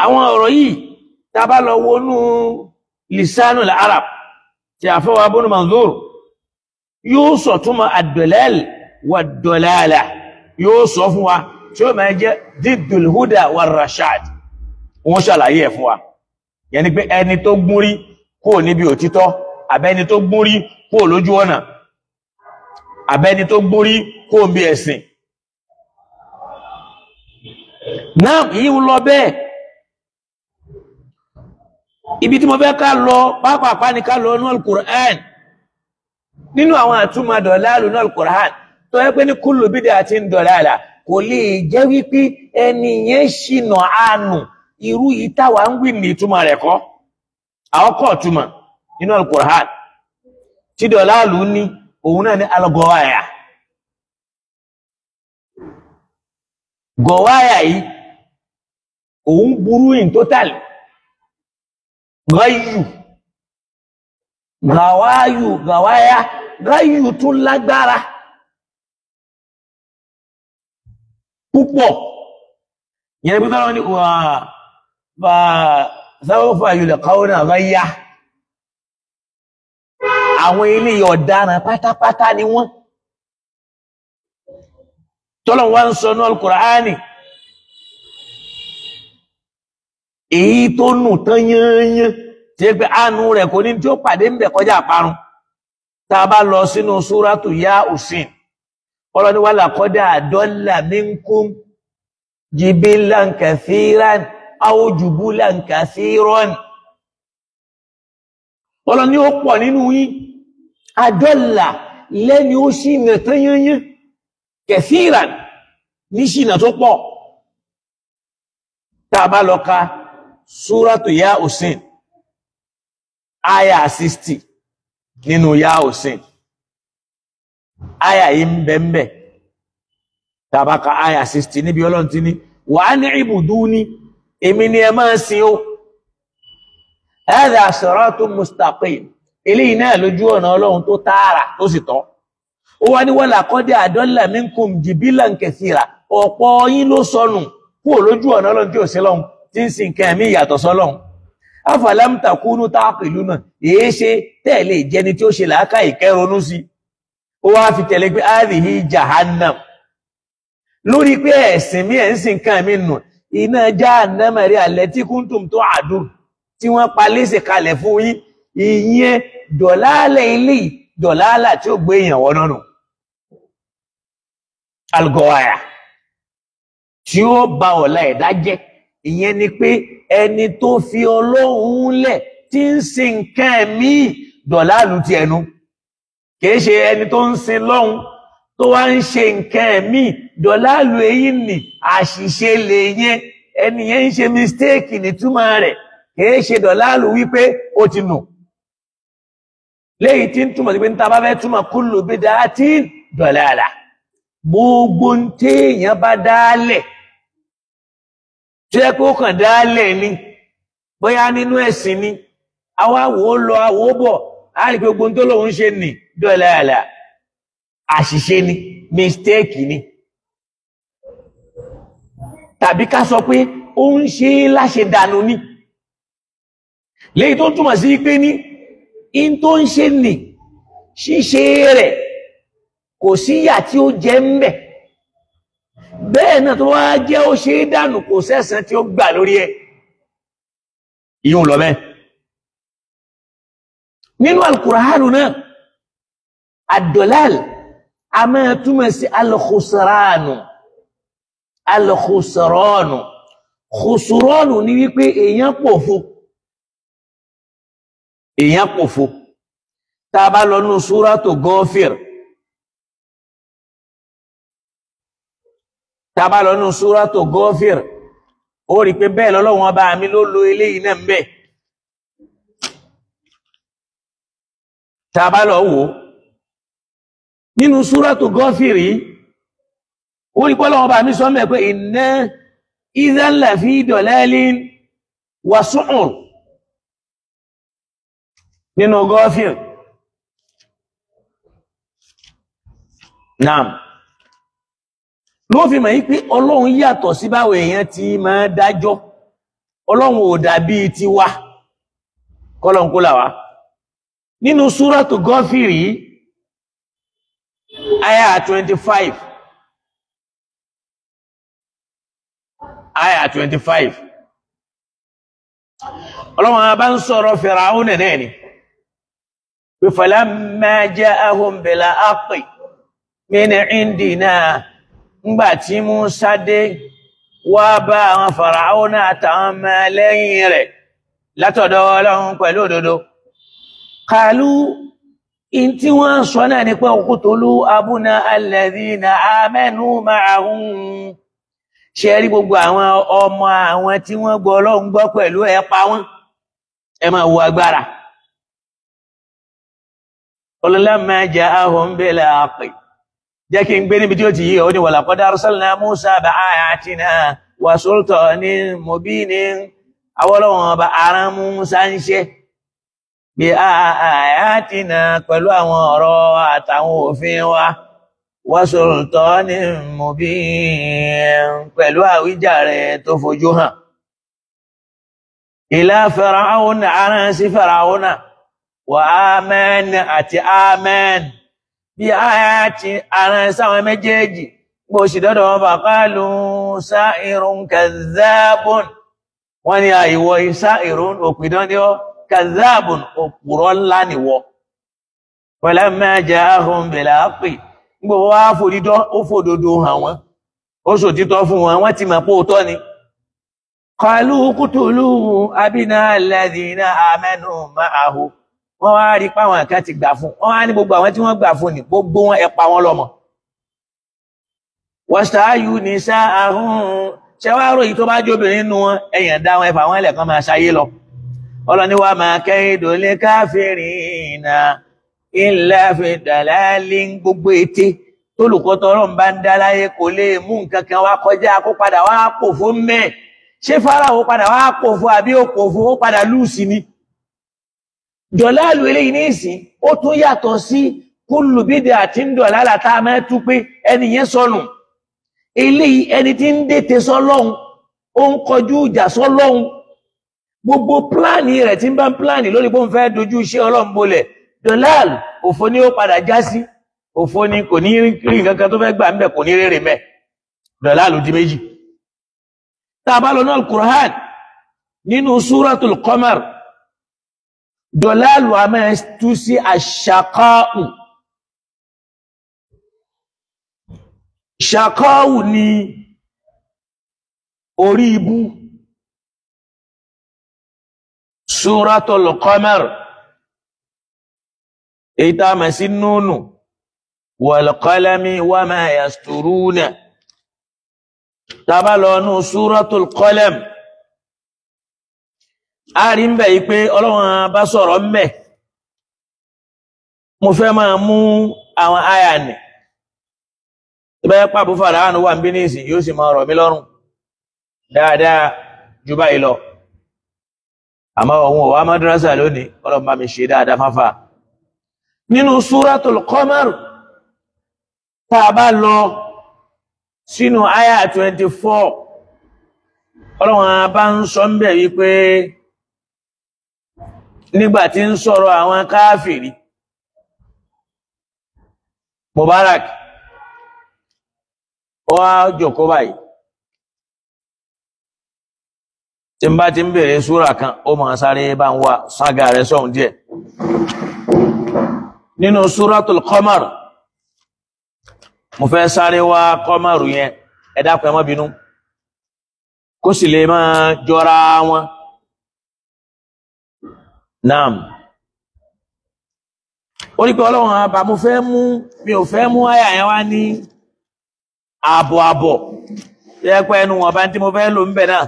àwọn ọ̀rọ̀ yìí tàbá lọ wọnú lisanul arab tí a fọwọ́ Ibn Manzur yóò sọ túnmọ̀ ad-dalal wa ad-dalala yóò sọ fún wa tí ó máa jẹ́ diddul huda wa rashad wọ́n ṣàlàyé ẹ̀ fún wa yẹni pé ẹni tó gúnrí kò níbi òtítọ́ àbẹ́ni tó gúnrí kò lójú ọ̀nà àbẹ́ni tó gúnrí kò ń bí ẹ̀sìn náà yìí ń lọ bẹ́ẹ̀ ibi tí mo fẹ́ ká lọ pápápá ní ká lọ ní al-Qur'an nínú àwọn àtúmọ̀ dọ̀láàlù ní al-Qur'an tó yẹ pé ní kullu bid'atin dọ̀láàlà kò lè jẹ́ wípé ẹni yẹn ṣìnà àánú irú ìtawà ń wí ní ìtumọ̀ rẹ̀ kọ́ àwọ́kọ̀ túmọ̀ nínú al-Qur'an tí dọ̀láàlù ní òun náà ní al-gọ̀wáyà gọ̀wáyà yìí òun burú in total gáyù gàwáyà gáyù tún lágbára púpọ̀ yẹn pé tọ́lọ́ ní wà bá sawfa yulqawna ghayya àwọn ilé ọ̀daràn pátápátá ni wọ́n tọ́lọ́ wá ń sọ ní al-Qur'ani èyí tó nù tán yányán tí é pé àánú rẹ̀ kò ní tí ó pàdé ń bẹ̀ kọjá àparun tá a bá lọ sínú súrátù Yāsin ọlọ́ni wà laqad adalla minkum jibilan kathiran aw jubulan kathiran ọlọ́ni ó pọ̀ nínú yín adalla lẹ́ni ó ṣìnà tán yányán kathiran ní ṣìnà tó pọ̀ tá a bá lọ ka súrátù Yāsin aya 60 nínú Yāsin aya yìí ń bẹ̀m̀bẹ̀ tàbákà aya 60 níbi Ọlọ́run ti ní wa an i'budūnī èmi ni ẹ máa sìn ó hādhā ṣirāṭun mustaqīm eléyìí náà lójú ọ̀nà Ọlọ́run tó tààrà tó sì tọ́ ó wá ní wa laqad adalla minkum jibilan kathīran ọ̀pọ̀ yín ló sọnù kúrò lójú ọ̀nà Ọlọ́run tí ò sí lọ́hun tí ń sin nǹkan ẹ̀mí ìyàtọ̀ sọ́lọ́hun afalam takunu taqiluna èé ṣe tẹ̀lé jẹni tí ó ṣe làákà ìkẹronú sí ó wá fi tẹ̀lé pé hadhihi jahannam lórí pé ẹ̀sìn mi ẹ̀ ń sin nǹkan mi nù iná jahannam rí allati kuntum tu'adun tí wọ́n pa léṣe kalẹ̀ fún yín ìyẹn dọ̀lálẹ̀ ilé dọ̀lálà tí ó gbé èèyàn wọ́n nù algọ́wàyà tí ó ba ọ̀la ẹ̀dá jẹ́ ìyẹn ni pé ẹni tó fi Ọlọ́run lẹ̀ tí ń sin nǹkan ẹ̀mí dọ̀lálù ti ẹnu kìí ṣe ẹni tó ń sin lọ́hun tó wá ń ṣe nǹkan ẹ̀mí dọ̀lálù èyí nì àṣìṣe lè yẹn ẹni yẹn ń ṣe mistake ní túmọ̀ rẹ̀ kìí ṣe dọ̀lálù wípé ó ti nù léyìí tí ń túmọ̀ sí pé ní ta bá fẹ́ túmọ̀ kullu bid'atin dọ̀lálà gbogbo ń téèyàn bá dálẹ̀ tí ẹ kó kàn dálẹ̀ ni bóyá nínú ẹ̀sìn ni awáwò lọ àwò bọ̀ láàrí pé gbogbo tó lòun ṣe nì dọ̀lálà àṣìṣe ni mistake ni tàbí ká sọ pé ó ń ṣe láṣẹ dànù ni léyìí tó túmọ̀ sí pé ní in tó ń ṣe nì ṣíṣe rẹ̀ kò síyà tí ó jẹ ń bẹ̀ bẹ́ẹ̀ náà tó wá jẹ́ ó ṣe dànù kò sẹ́san tí ó gbà lórí ẹ̀ ìyún lọ bẹ́ẹ̀ nínú al-Qur'ānu náà ad-dalāl a máa túmọ̀ sí al-khusrānu al-khusrānu khusrānu ní wípé èèyàn pòfo tá a bá lọ nínú súrátù Ghāfir tàbá lọ nínú súrátù Ghāfir ó rí pé bẹ́ẹ̀ lọ́lọ́wọ́n bá mi ló lo eléyìí náà ń bẹ tàbá lọ wò nínú súrátù Ghāfir yìí ó rí pé lọ́wọ́n bá mi sọ mẹ́ pé inna idhan lafī dalālin wa su'ur nínú Ghāfir naam ló fi mọ̀ yí pé Ọlọ́run yàtọ̀ sí báwo èèyàn ti máa dájọ́ Ọlọ́run ò dàbí tiwa kọ́lọ́n kó là wá nínú súrátù Ghāfir yìí aya 25 aya 25 Ọlọ́run bá ń sọ̀rọ̀ Fìràún náà ni pé falamma jā'ahum bil haqqi min 'indinā ngbàtí Mùsá dé wá bá àwọn Fáráò àtàwọn ọmọ lẹ́yìn rẹ̀ látọ̀dọ̀ Ọlọ́run pẹ̀lú òdodo qalu in tí wọ́n sọ náà ní pé uqtulu abuna alladhina amanu ma'ahum ṣe rí gbogbo àwọn ọmọ àwọn tí wọ́n gbọ́ Ọlọ́run gbọ́ pẹ̀lú ẹ pa wọ́n ẹ máa wo agbára lamma jā'ahum bil haqqi jẹ́ kí n gbé níbi tí ó ti yí ó ní wa laqad arsalnā Mūsā biāyātinā wa sulṭānin mubīnin awọ́lọ́wọ́n bá ara Mùsá ń ṣe biāyātinā pẹ̀lú àwọn ọ̀rọ̀ àtàwọn òfin wa wa sultanin mubin pẹ̀lú àwíjàre tó fojú hàn ila Fir'aun aran sí Fir'auna wa Aman àti Aman bí ayati aran sáwọn méjèèjì bó sì dọ́dọ̀ wọn bá qalu sa'irun kazzabun wọ́n ní àìwọ̀ sa'irun òpìdán ní ọ́ kazzabun òpùrọ́ ńlá nìwọ walamma ja'ahum bil haqqi gbogbo wá fòdídọ́ ó fòdodo hàn wọ́n ó sòtítọ́ fún wọn wọ́n ti mọ̀ pé òótọ́ ni qalu qutulu abina alladhina amanu ma'ahu wọ́n wá rí páwọn kan ti gbà fún wọ́n wá ní gbogbo àwọn tí wọ́n gbà fún ní gbogbo wọn ẹ pa wọ́n lọ́mọ wastahyu nisa'ahum ṣẹwàárò yìí tó bá jóbìnrin nínú wọn ẹ̀yàn dá wọn ẹfà wọn ẹlẹ́kan máa ṣayé lọ ọlọ́ni wa ma kaydul kafirina illa fi dalalin gbogbo ète tó lùkọ́tọ̀ ọlọ́run bá ń dá láyé kò lè mú nǹkan kan wá kọjá kó padà wá pò fún mẹ́ ṣé Fáráò padà wá pò fún àbí ó pò fún ó padà lùsì ni dọ̀láàlù eléyìí ní ìsìn ó tún yàtọ̀ sí kullu bid'atin dọ̀láàlà tá a máa tú pé ẹni yẹn sọnù eléyìí ẹni tí ń dètè sọ́lọ́hun ó ń kọjú ìjà sọ́lọ́hun gbogbo pláàni rẹ̀ tí ń bá ń pláàni lórí bó ń fẹ́ dojú iṣẹ́ ọlọ́run bolẹ̀ dọ̀láàlù òfò ni ó padà já sí òfò ni kò ní rí nǹkan kan tó fẹ́ gbà ń bẹ̀ kò ní rèrè mẹ́ dọ̀láàlù di méjì tá a bá lọ náà al-Qur'an nínú súratul Qamar dọ̀láàlù a máa tú sí àṣàkáù ṣàkáù ni orí ibú súratul Qamar èyí tá a máa sí núnù wal qalami wa ma yasturuna tàbá lọ nú súratul Qalam a rí ń bẹ̀ yí pé ọlọ́run bá sọ̀rọ̀ mẹ́ mo fẹ́ máa mú àwọn àyà nì ìbẹ́ pàbú Fáráò wà ń bí ní ìsìn yóò sì máa rọ̀ mí lọ́rùn dáadáa jù báyìí lọ àmọ́ òun ò wá madrasa lónìí ọlọ́run bá mi ṣe dáadáa fáfá nínú súratul Qamar tá a bá lọ sínú àyà 24 ọlọ́run bá ń sọ ń bẹ̀ wípé nígbà tí ń sọ̀rọ̀ àwọn káfìrí Mubarak ó wá jókòó báyìí tí ń bá ti ń bèèrè súra kan ó máa sáré bá ń wá ságà rẹ̀ sọ́hun díẹ̀ nínú súratul Qamar mo fẹ́ sáré wá Qamaru yẹn ẹ dákun ẹ má bínú kó sì lè máa jọra wọn naam ó ní pé ọlọ́run àbá mi ò fẹ́ mú àyà yẹn wá ní àbọ̀ yẹ pé ẹnu wọn bá tí mo fẹ́ lò ń bẹ̀ náà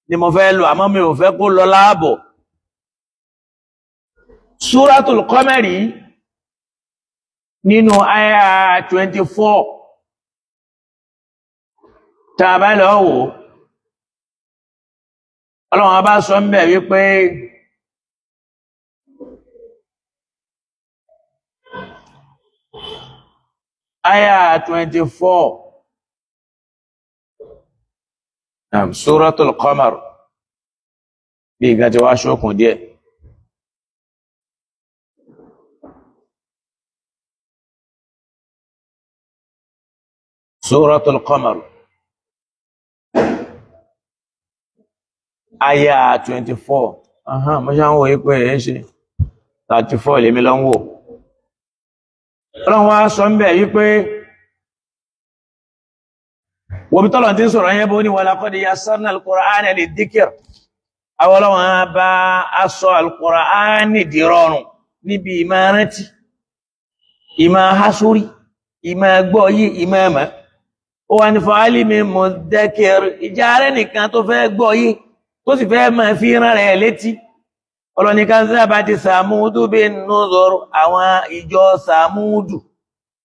ni mo fẹ́ lò àmọ́ mi ò fẹ́ kó lọ láàbọ̀ súratul Qamar nínú àyà 24 tàbá lọ́wọ́ ọlọ́run bá sọ ń bẹ̀ wípé àyà 24 Suratul Qamar bí ìgbà tí wá ṣókùn díẹ̀ Suratul Qamar àyà 24 mo ṣe ń wò ipò ẹ̀ ṣe 34 lèmi lọ ń wò ọlọ́run wá sọ ń bẹ̀ wípé wọ́n bí tọ́lọ̀ tí ń sọ̀rọ̀ yẹn bó ní wa laqad yassarna al-Qur'ana lidh-dhikr àwọn ọlọ́run bá aṣọ al-Qur'ani di rọrùn níbi ìmá rántí ìmá hásórí ìmá gbọ́yé ìmá ẹ̀mà ó wà ní fa'ali min muddakir ìjà rẹ̀ nìkan tó fẹ́ gbọ́yé tó sì fẹ́ máa fi rán rẹ̀ létí ọlọ́ni kazzabati Samudu bin nuzur àwọn ìjọ Samudu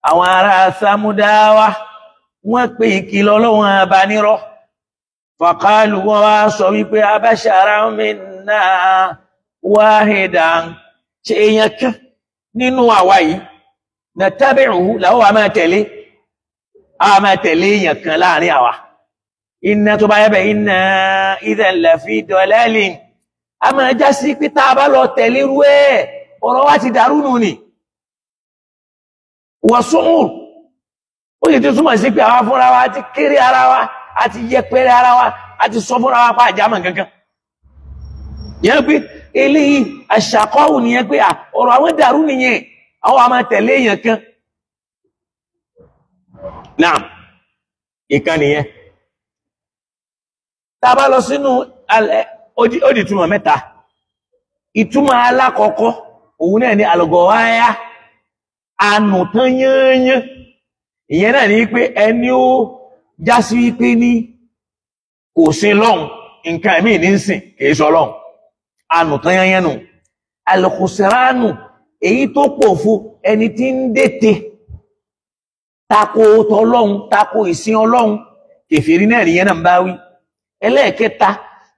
àwọn ará Samudawa wọ́n pè ìkìlọ̀ Ọlọ́run abanírọ́ faqalu wọ́n wá sọ wípé abasharan minna wahidan ṣe èèyàn kan nínú àwa yìí natabi'uhu làwọn wà máa tẹ̀lé a máa tẹ̀lé èèyàn kan láàrin àwa inna tó bá yẹ́bẹ̀ inna idhan lafi dalalin a máa já sí pé tá a bá lọ tẹ̀lé irú ẹ̀ ọ̀rọ̀ wa ti dàrú nù ni wa su'ur ó sì ti túmọ̀ sí pé àwa fúnra wa ti kéré ara wa àti yẹpẹrẹ ara wa àti sọ fúnra wa pa àjámọ̀ kankan yẹn pé eléyìí àṣàkọ́wù nìyẹn pé ọ̀rọ̀ àwọn dàrú nìyẹn àwọn a máa tẹ̀lé èèyàn kan náà ìkan nìyẹn tá a bá lọ sínú ó di túmọ̀ mẹ́ta ìtumọ̀ alákọ̀ọ́kọ́ òun náà ni àlọ́gọ̀wáyá ànùtán yányán ìyẹn náà ni pé ẹni ó já sí wípé ní kò sin lọ́hùn nǹkan ẹ̀mí ní sìn kìí sọ lọ́hùn ànùtán yányán nù alkhusranu èyí tó pọ̀ fún ẹni tí ń dètè tako tọlọ́hun tako ìsìn ọlọ́hun kèfèrí náà nìyẹn náà ń bá wí ẹlẹ́ẹ̀kẹta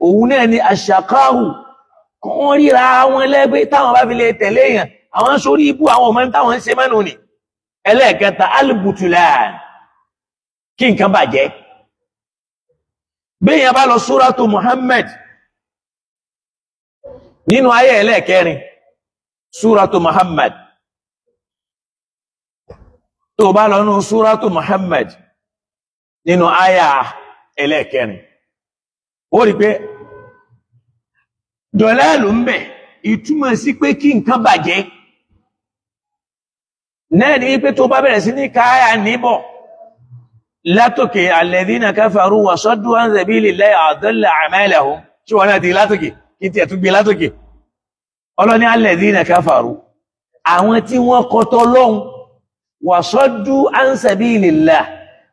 òun náà ni àṣàkáhù kan ríra àwọn ẹlẹ́gbẹ́ táwọn bá fi lè tẹ̀lé èèyàn àwọn sórí ibú àwọn ọmọ táwọn ń ṣe mẹ́nu ni ẹlẹ́ẹ̀kẹta albutulan kí nǹkan bàjẹ́ béèyàn bá lọ súrátù Muhammad nínú ayé ẹlẹ́ẹ̀kẹrin súrátù Muhammad tó bá lọ nínú súrátù Muhammad nínú ayé ẹlẹ́ẹ̀kẹrin ó rí pé dọ̀láàlù ń bẹ ìtumọ̀ sí pé kí nǹkan bàjẹ́ náà ni wípé tó bá bẹ̀rẹ̀ sí ní káyà níbọ̀ látòkè alladhina kafaru wa saddu an sabilillahi adalla a'malahum tí wọ́n náà ti látòkè kí tí ẹ̀ tún gbé látòkè ọlọ́ni alladhina kafaru àwọn tí wọ́n kọtọ lọ́hun wa saddu an sabilillahi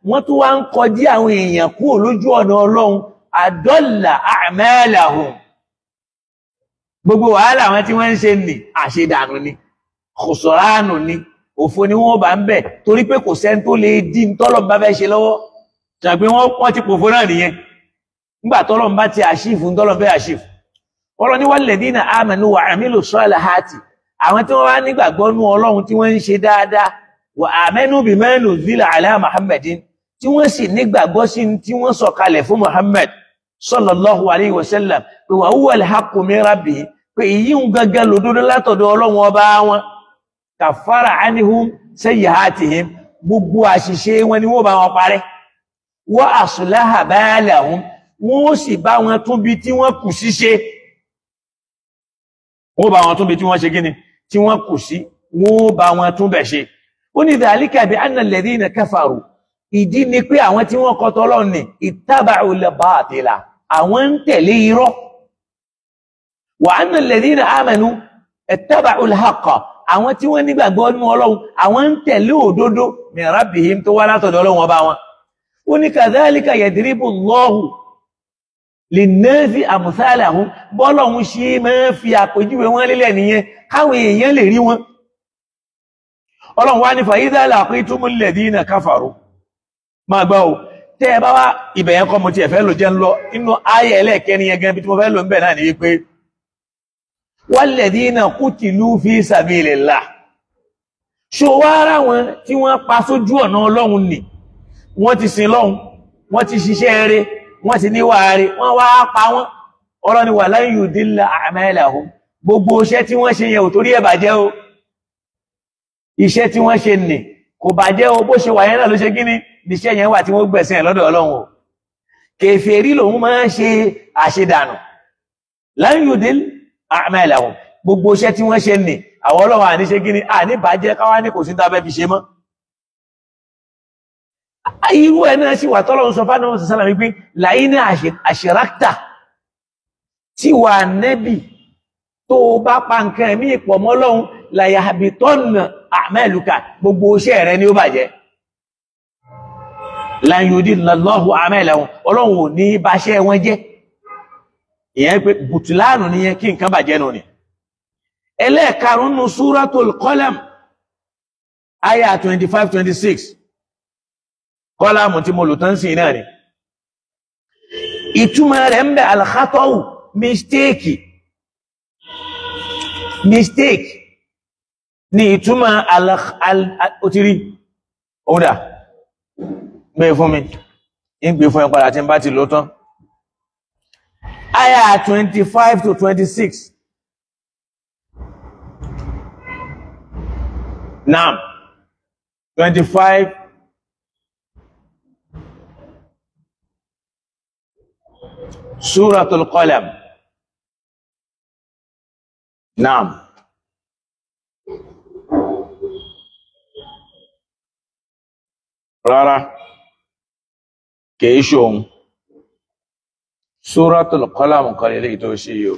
wọ́n tún wá ń kọjí àwọn èèyàn kúrò lójú ọ̀nà Ọlọ́hun adalla a'malahum gbogbo wàhálà àwọn tí wọ́n ń ṣe ní àṣedànù ni khusranu ni òfò ni wọ́n bá ń bẹ̀ torí pé kò sẹ́ni tó lè dí tọ́lọ́run bá fẹ́ ṣe lọ́wọ́ ṣàgbé wọ́n ti pòfó náà nìyẹn nígbà tọ́lọ́run bá ti àṣìfù tọ́lọ́run fẹ́ àṣìfù ọlọ́run ní walladhina amanu wa amilu salihati àwọn tí wọ́n wá nígbàgbọ́ nú Ọlọ́run tí wọ́n ń ṣe dáadáa wa amanu bima nuzila ala Muhammadin tí wọ́n sì nígbàgbọ́ sí tí wọ́n sọ̀kalẹ̀ fún Muhammad sallallahu alayhi wa sallam pé wa huwa al-haqqu min rabbih pé èyí ń gangan lòdodo látọ̀dọ̀ Ọlọ́run ọba wọn kàfàrà anihum sayyihatihim gbogbo àṣìṣe wọn ni wọ́n bá wọn parẹ́ wa aslaha balahum wọ́n sì bá wọn tún bí tí wọ́n kù sí ṣe wọ́n bá wọn tún bí tí wọ́n ṣe gíní tí wọ́n kù sí wọ́n bá wọn tún bẹ̀ ṣe ó ní dhalika bi anna alladhina kafaru ìdí ni pé àwọn tí wọ́n kọtọ Ọlọ́run ní ittaba'u al-batila àwọn ń tẹ̀lé irọ́ wa anna alladhina amanu ittaba'u al-haqqa àwọn tí wọ́n nígbàgbọ́ nínú Ọlọ́run àwọn ń tẹ̀lé òdodo min rabbihim tó wá látọ̀dọ̀ Ọlọ́run ọba wọn ó ní kadhalika yadribu Allahu linnasi amsalahum bọ́lọ́run ṣe máa fi àpèjúwe wọn lélẹ̀ nìyẹn káwọn èèyàn lè rí wọn Ọlọ́run wá ní fa idha laqitumul ladhina kafaru máa gbọ́ o tẹ́ ẹ bá wá ìbẹ̀yẹn kọ́ mo ti ẹ̀fẹ́ lò jẹ́ ń lọ inú ayé ẹlẹ́ẹ̀kẹ́ni yẹn gan bí tí mo fẹ́ lò ń bẹ̀ náà ní wípé walladhina qutilu fi sabilillah ṣòwárá wọn tí wọ́n pa sójú ọ̀nà Ọlọ́run nì wọ́n ti sin lọ́hun wọ́n ti ṣiṣẹ́ eré wọ́n ti níwà rí wọ́n wá pa wọ́n Ọlọ́run ni walan yudilla a'malahum gbogbo iṣẹ́ tí wọ́n ṣe yẹn ò torí ẹ̀ bàjẹ́ o iṣẹ́ tí wọ́n ṣe nì kò bàjẹ́ o bó ṣe wà yẹn náà ló ṣe kíní níṣẹ́ yẹn wà tí wọ́n gbẹ̀sẹ̀ lọ́dọ̀ Ọlọ́run o kèfèrí lòun máa ń ṣe àṣedànù lan yudil a'malahum gbogbo iṣẹ́ tí wọ́n ṣe nì àwọn Ọlọ́run àní ṣe kíní àní bàjẹ́ káwá ní kò sí tá bẹ́ fi ṣe mọ́ irú ẹ̀ náà sì wà tọ́lọ́run sọ fánà ọ̀sán sálàmì pé láyínà àṣíráktà tí wà nẹ́bì tó bá pa nǹkan ẹ̀mí ìpọ̀ mọ́ Ọlọ́run la yahbitanna a'maluka gbogbo iṣẹ́ rẹ̀ ni ó bàjẹ́ lan yudillallahu a'malahum Ọlọ́run ò ní báṣẹ́ wọn jẹ́ ìyẹn pé bùtùlánù nìyẹn kí nǹkan bàjẹ́ nù ni ẹlẹ́ẹ̀karùn-ún Suratul Qalam aya 25-26 kọ́lámù tí mo lò tán sí náà ni ìtumọ̀ rẹ̀ ń bẹ al-khata'u mistake ni ìtumọ̀ òtírí ọ̀dá gbé fún mi ń gbé fún ẹ padà tí n bá ti lò tán. Aya 25 to 26. Naam. 25. Suratul Qalam. Naam. Rárá. Kìí ṣohun. Suratul Qalam kan lè tó ṣe yóò.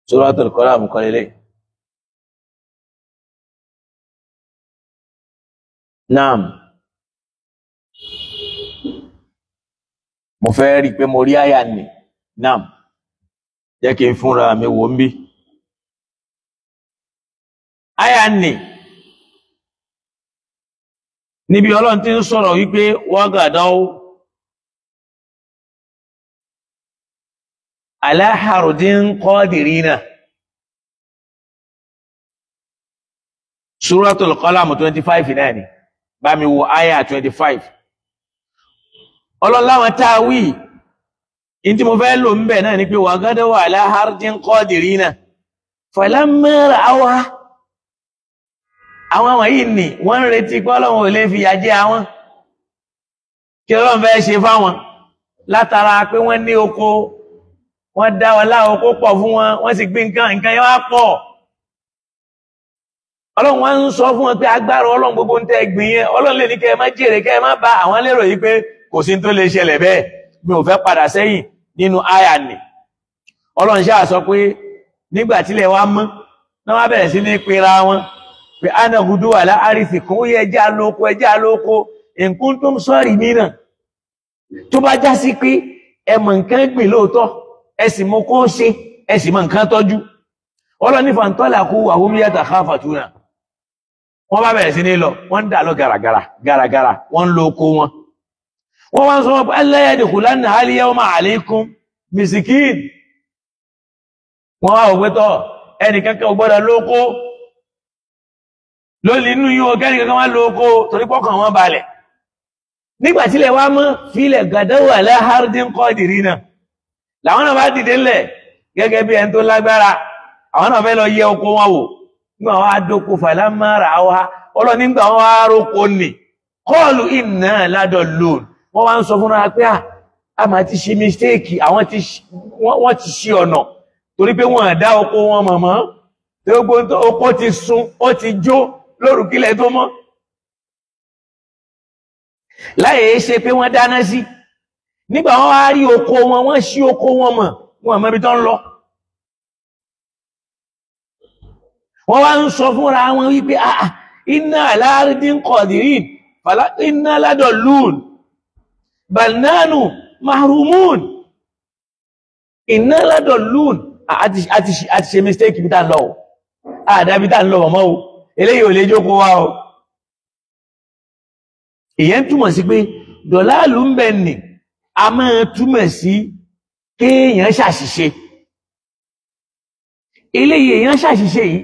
Suratul Qalam kan lè. Naam. Mo fẹ́ rí pé mo rí àyà ni. Naam. Jẹ́ kí n fúnra mi wò ń bí. Àyà ni. Níbi Ọlọ́run tí ń sọ̀rọ̀ wípé wagadaw ala harudin qadirina. Suratul Qalam 25 náà ni. Bá mi wo àyà 25. Ọlọ́run láwọn táwí in tí mo fẹ́ lò ń bẹ̀ náà ni pé wagadaw ala harudin qadirina falamma ra'awha. Àwọn wọ̀nyí ni wọ́n ń retí pé Ọlọ́run ò lè fi ìyà jẹ àwọn. Kí Ọlọ́run fẹ́ ṣe fáwọn látara pé wọ́n ní oko, wọ́n dá ọlá oko pọ̀ fún wọn, wọ́n sì gbé nǹkan yẹn wá pọ̀. Ọlọ́run wọ́n ń sọ fún wọn pé agbára Ọlọ́run gbogbo ń tẹ́ gbìn yẹn, Ọlọ́run lè ní kẹ́ ẹ má jèrè, kẹ́ ẹ má bá àwọn lérò yìí pé kò sí tó lè ṣẹlẹ̀ bẹ́ẹ̀. Mi ò fẹ́ padà sẹ́yìn nínú àyà ni. Ọlọ́run ṣáà sọ pé nígbà tílẹ̀ wá mọ́ náà wá bẹ̀rẹ̀ sí ní pera wọn pé ana gudu ala arisi kún ó yẹ ẹjá lóko in kuntum sarimina. Tó bá já sí pé ẹ mọ̀ nǹkan gbìn lóòótọ́, ẹ sì mọ̀ kó ṣe, ẹ sì mọ̀ nǹkan tọ́jú. Ọlọ́run ní fantalaqu wa hum yatakhafatuna. Wọ́n bá bẹ̀rẹ̀ sí ní lọ, wọ́n ń dà lọ gàràgàrà, wọ́n ń lo oko wọn. Wọ́n wá ń sọ wọn pé alla yadkhulanna al-yawma alaykum miskin. Wọ́n wá òpétọ́ ẹnìkankan ò gbọ́dọ̀ lóko lónìí inú yíò kẹ́ni kankan wá lóko torí pọ́kàn wọn balẹ̀. Nígbàtílẹ̀ wá mọ́ fílẹ̀ gadaw ala hardin qadirina. Làwọn náà bá dìde ńlẹ̀ gẹ́gẹ́ bí ẹni tó lágbára. Àwọn náà fẹ́ lọ yẹ oko wọn wò. Nígbà wọn á dóko falamma ra'awha. Ọlọ́ nígbà wọn á róko nì. Qalu inna ladallun. Wọ́n wá ń sọ fúnra pé a máa ti ṣe mistake. Wọ́n ti ṣí ọ̀nà. Torí pé wọ́n dá oko wọn mọ̀mọ́. Tí oko ti sun, ó ti jó lórùkílẹ̀ tó mọ́. Láyé ṣe pé wọ́n dáná sí. Nígbà wọ́n wá rí oko wọn, wọ́n ṣí oko wọn mọ̀, wọ́n mọ̀ ibi tó ń lọ. Wọ́n wá ń sọ fúnra wọn wípé inna ala hardin qadirin inna ladallun bal nahnu mahrumun. Inna ladallun àti ṣe mistake bí tá ń lọ. Àdábí tá ń lọ mọ́ o. Eléyìí ò lè jókòó wá o. Ìyẹn túmọ̀ sí pé dọ̀láàlù ń bẹ nì, a máa túmọ̀ sí kéèyàn ṣàṣìṣe. Eléyìí èèyàn ṣàṣìṣe yìí,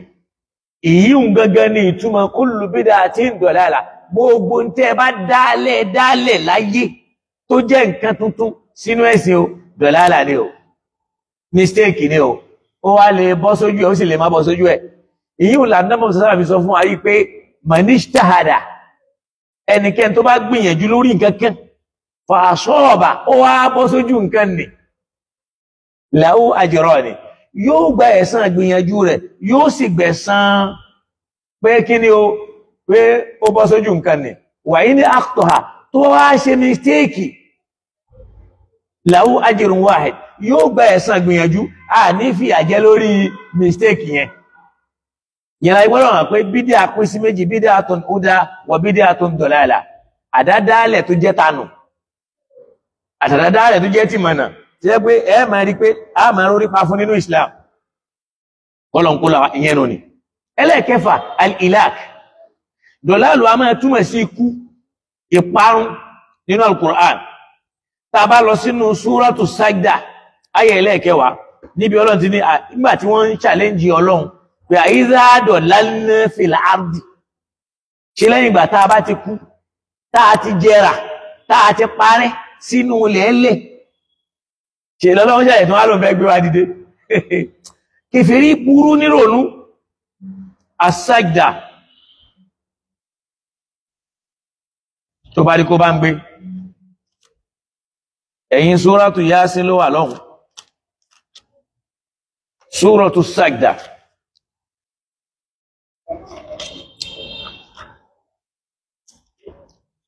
ìyíhun gangan ni ìtumọ̀ kullu bid'atin dọ̀láàlà. Gbogbo ń tẹ́ bá dálẹ̀ láyé tó jẹ́ nǹkan tuntun sínú ẹ̀sìn o, dọ̀láàlà ni o. Mistake ni o. Ó wá lè bọ́ sójú ẹ̀, ó sì lè má bọ́ sójú ẹ̀. Ìyíhun lànàmọ̀ sọ́sára fi sọ fún ayé pé manishtahada, ẹnikẹ́ni tó bá gbìyànjú lórí nǹkan kan fa asaba, ó wá bọ́ sójú nǹkan ni lahu ajrani, yóò gba ẹ̀san gbìyànjú rẹ̀, yóò sì gbẹ̀san pé kí ni o pé ó bọ́ sójú nǹkan ni. Wa in akhtaha, tó wá ṣe mistake lahu ajrun wahid, yóò gba ẹ̀san gbìyànjú, a ní fi àjẹ́ lórí mistake yẹn. Yẹ̀rọ ìgbọ́rọ̀ hàn pé bídíà pín sí méjì, bid'atun huda wa bid'atun dalala. Àdádálẹ̀ tó jẹ́ tanù, àtàdádálẹ̀ tó jẹ́ tìmọ̀nà, tí jẹ́ pé ẹ máa rí pé a máa rórí pa fún nínú Islam. Kọ́lọ̀nkúlà ìyẹn nù ni. Ẹlẹ́ẹ̀kẹfà, al-ilak. Dọ̀láàlù a máa túmọ̀ sí ikú, ìparun nínú al-Qur'an. Tá bá lọ sínú súratu Sajda, ayé ẹlẹ́ẹ̀kẹwàá, níbi Ọlọ́run ti ní nígbà tí wọ́n ń challenge Ọlọ́run pé àìzádọ̀ lálẹ́ fìlà árdì, ṣe lẹ́yìn ìgbà tá a bá ti kú tá a ti jẹrà tá a ti parẹ́ sínú lẹ́lẹ̀ ṣe lọ́lọ́run ṣàyẹ̀ tó wá ló fẹ́ gbé wa dìde kèfèrí burú nírònú as-sajda tó bá rí kó bá ń gbé ẹ̀yìn súrátù Yásín ló wà lọ́hùn súrátù sajda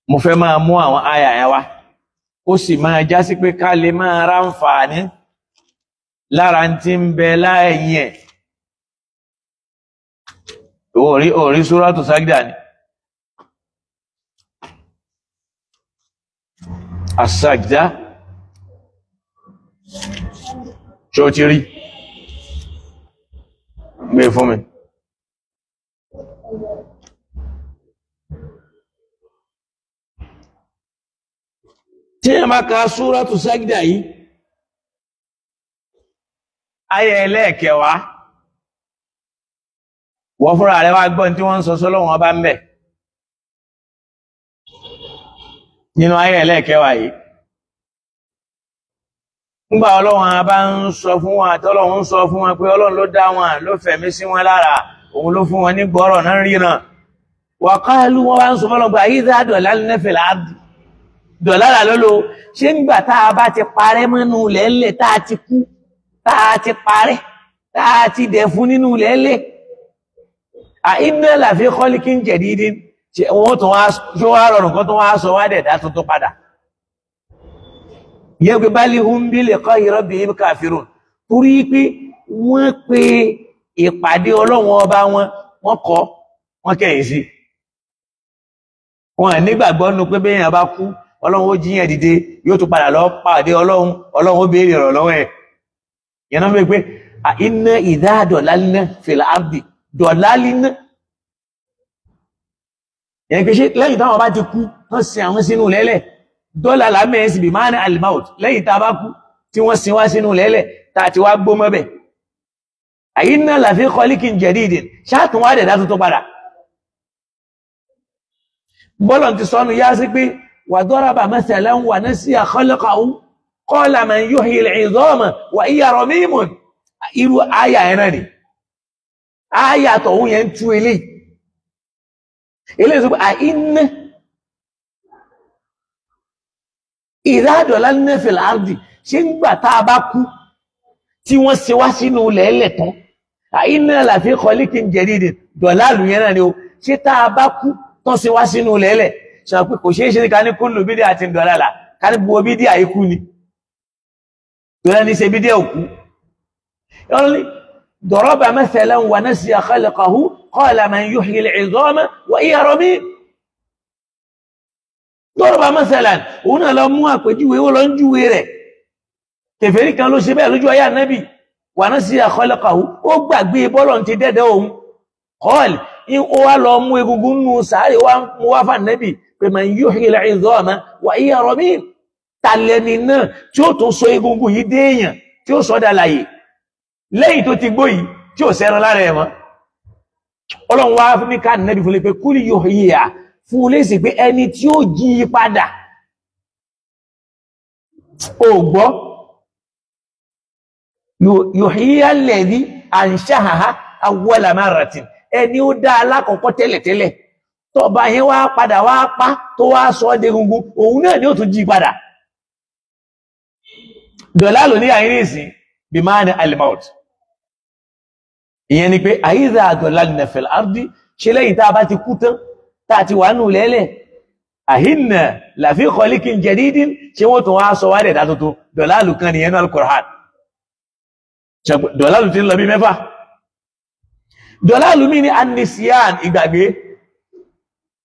mo fẹ́ máa mú àwọn àyà yẹn wá ó sì máa já sí pé ká lè máa ráǹfààní lára tí ń bẹ láẹ̀yìn ẹ̀ orí súrátù sajda ni as-sajda ṣó ti rí gbé fún mi tí ẹ máa ka súrátù sajda yìí ayẹ ẹlẹ́ẹ̀kẹwàá wọ́n fúnra rẹ̀ wá gbọ́n tí wọ́n ń sọ sọ́lọ́wọ́n ọba ń bẹ̀ nínú ayẹ ẹlẹ́ẹ̀kẹwàá yìí nígbà ọlọ́run bá ń sọ fún wọn àtọ́lọ́run ń sọ fún wọn pé ọlọ́run ló dá wọn ló fẹ̀mí sí wọn lára òun ló fún wọn ní gbọ́rọ̀ náà ríran wa qalu wọn bá ń sọ fọ́lọ́gbà idha dalalna fil ardi dọ̀lára lọ́lọ́ ṣé nígbà tá a bá ti parẹ́ mọ́nú lẹ́lẹ̀ tá a ti kú tá a ti parẹ́ tá a ti dẹ̀ fún nínú lẹ́lẹ̀ a inna la fi khaliqin jadidin wọ́n tó wá rọrùn kan tó wá sọ wá dẹ̀dá tuntun padà yẹ́ pé bal hum bi liqa'i rabbihim kafirun torí pé wọ́n pe ìpàdé ọlọ́run ọba wọ́n kọ̀ wọ́n kẹ̀yìn sí wọn nígbàgbọ́ nínú pé bẹ́yàn bá kú ọlọ́run ó jíyàn dìde yóò tún padà lọ pàdé ọlọ́run ó béèrè ọ̀rọ̀ lọ́wọ́ ẹ̀ yẹn náà pé a inna idha dalalna fil ardi dalalna yẹn pé ṣe lẹ́yìn táwọn bá ti kú wọ́n sin àwọn sínú lẹ́lẹ̀ dọ́là lámẹ́ẹ̀sì bí máa ní al-maut lẹ́yìn tá a bá kú tí wọ́n sin wá sínú lẹ́lẹ̀ tá a ti wá gbó mọ́bẹ̀ a inna la fi khaliqin jadidin ṣáàtún wá dẹ̀dá tuntun padà bọ́lọ̀ ti sọ́nu yá sí pé وضرب مثلا ونسي خلقه قال من يحيي العظام وهي رميم irú àyà ẹ̀rẹ́ ni àyà tọ̀hún yẹn tú ilé ìsọ́pọ̀ àìní idha dalalna fil ardi ṣe ń gbà tá a bá kú tí wọ́n ṣe wá sínú lẹ́lẹ̀ tán àìní la fi khaliqin jadidin dọ̀láàlù yẹn náà ni ó ṣe tá a bá kú tán ṣe wá sínú lẹ́lẹ̀ ṣe pé kò ṣeé ṣe ní ká ní kullu bid'atin dalalah ká ní gbogbo bídíà ikú ni tó lẹ́ni ṣe bídíà òkú ضرب مثلا ونسي خلقه قال من يحيي العظام وهي رميم ضرب مثلا هنا لو mú àpèjúwe ó lọ ń júwe rẹ̀ kèfèrí kan ló ṣe bẹ́ẹ̀ lójú ayé Ànábì ونسي خلقه ó gbàgbé bọ́lọ̀ ti dẹ́dẹ́ òun قال ó wá lọ mú egungun nù sáré mú wá fà Ànábì pé man yuhyi al-'idhama wa hiya ramim tàlẹ́ni náà tí ó tún sọ egungun yìí déèyàn tí ó sọ́dá láyé lẹ́yìn tó ti gbó yìí tí ó sẹ́ran lára ẹ̀mọ́ Ọlọ́run wá ní ká Ànábì fún lè pé kúlì yuhyiha fún lè sì pé ẹni tí ó jí padà ó gbọ́ yuhyiha alladhi anshahaha awwala marratin ẹni ó dá alákọ̀ọ́kọ́ tẹ́lẹ̀tẹ́lẹ̀ tó bá yẹn wá padà wá pa tó wá sọ ọ́ degungun òun náà ni ó tún jí padà dọ̀lá lò ní àìrísìn bí máa ní al-maut ìyẹn ni pé àìdá dalalna fil ardi ṣe lẹ́yìn tá a bá ti kú tán tá a ti wà nù lẹ́lẹ̀ àhínà la fi khaliqin jadidin ṣe wọ́n tún wá sọ wá dẹ̀dá tuntun dọ̀lá lù kan nìyẹn náà al-Qur'an dọ̀lá lù ti ń lọ bí mẹ́fà dọ̀lá lù mí ní an-nisyan ìgbàgbé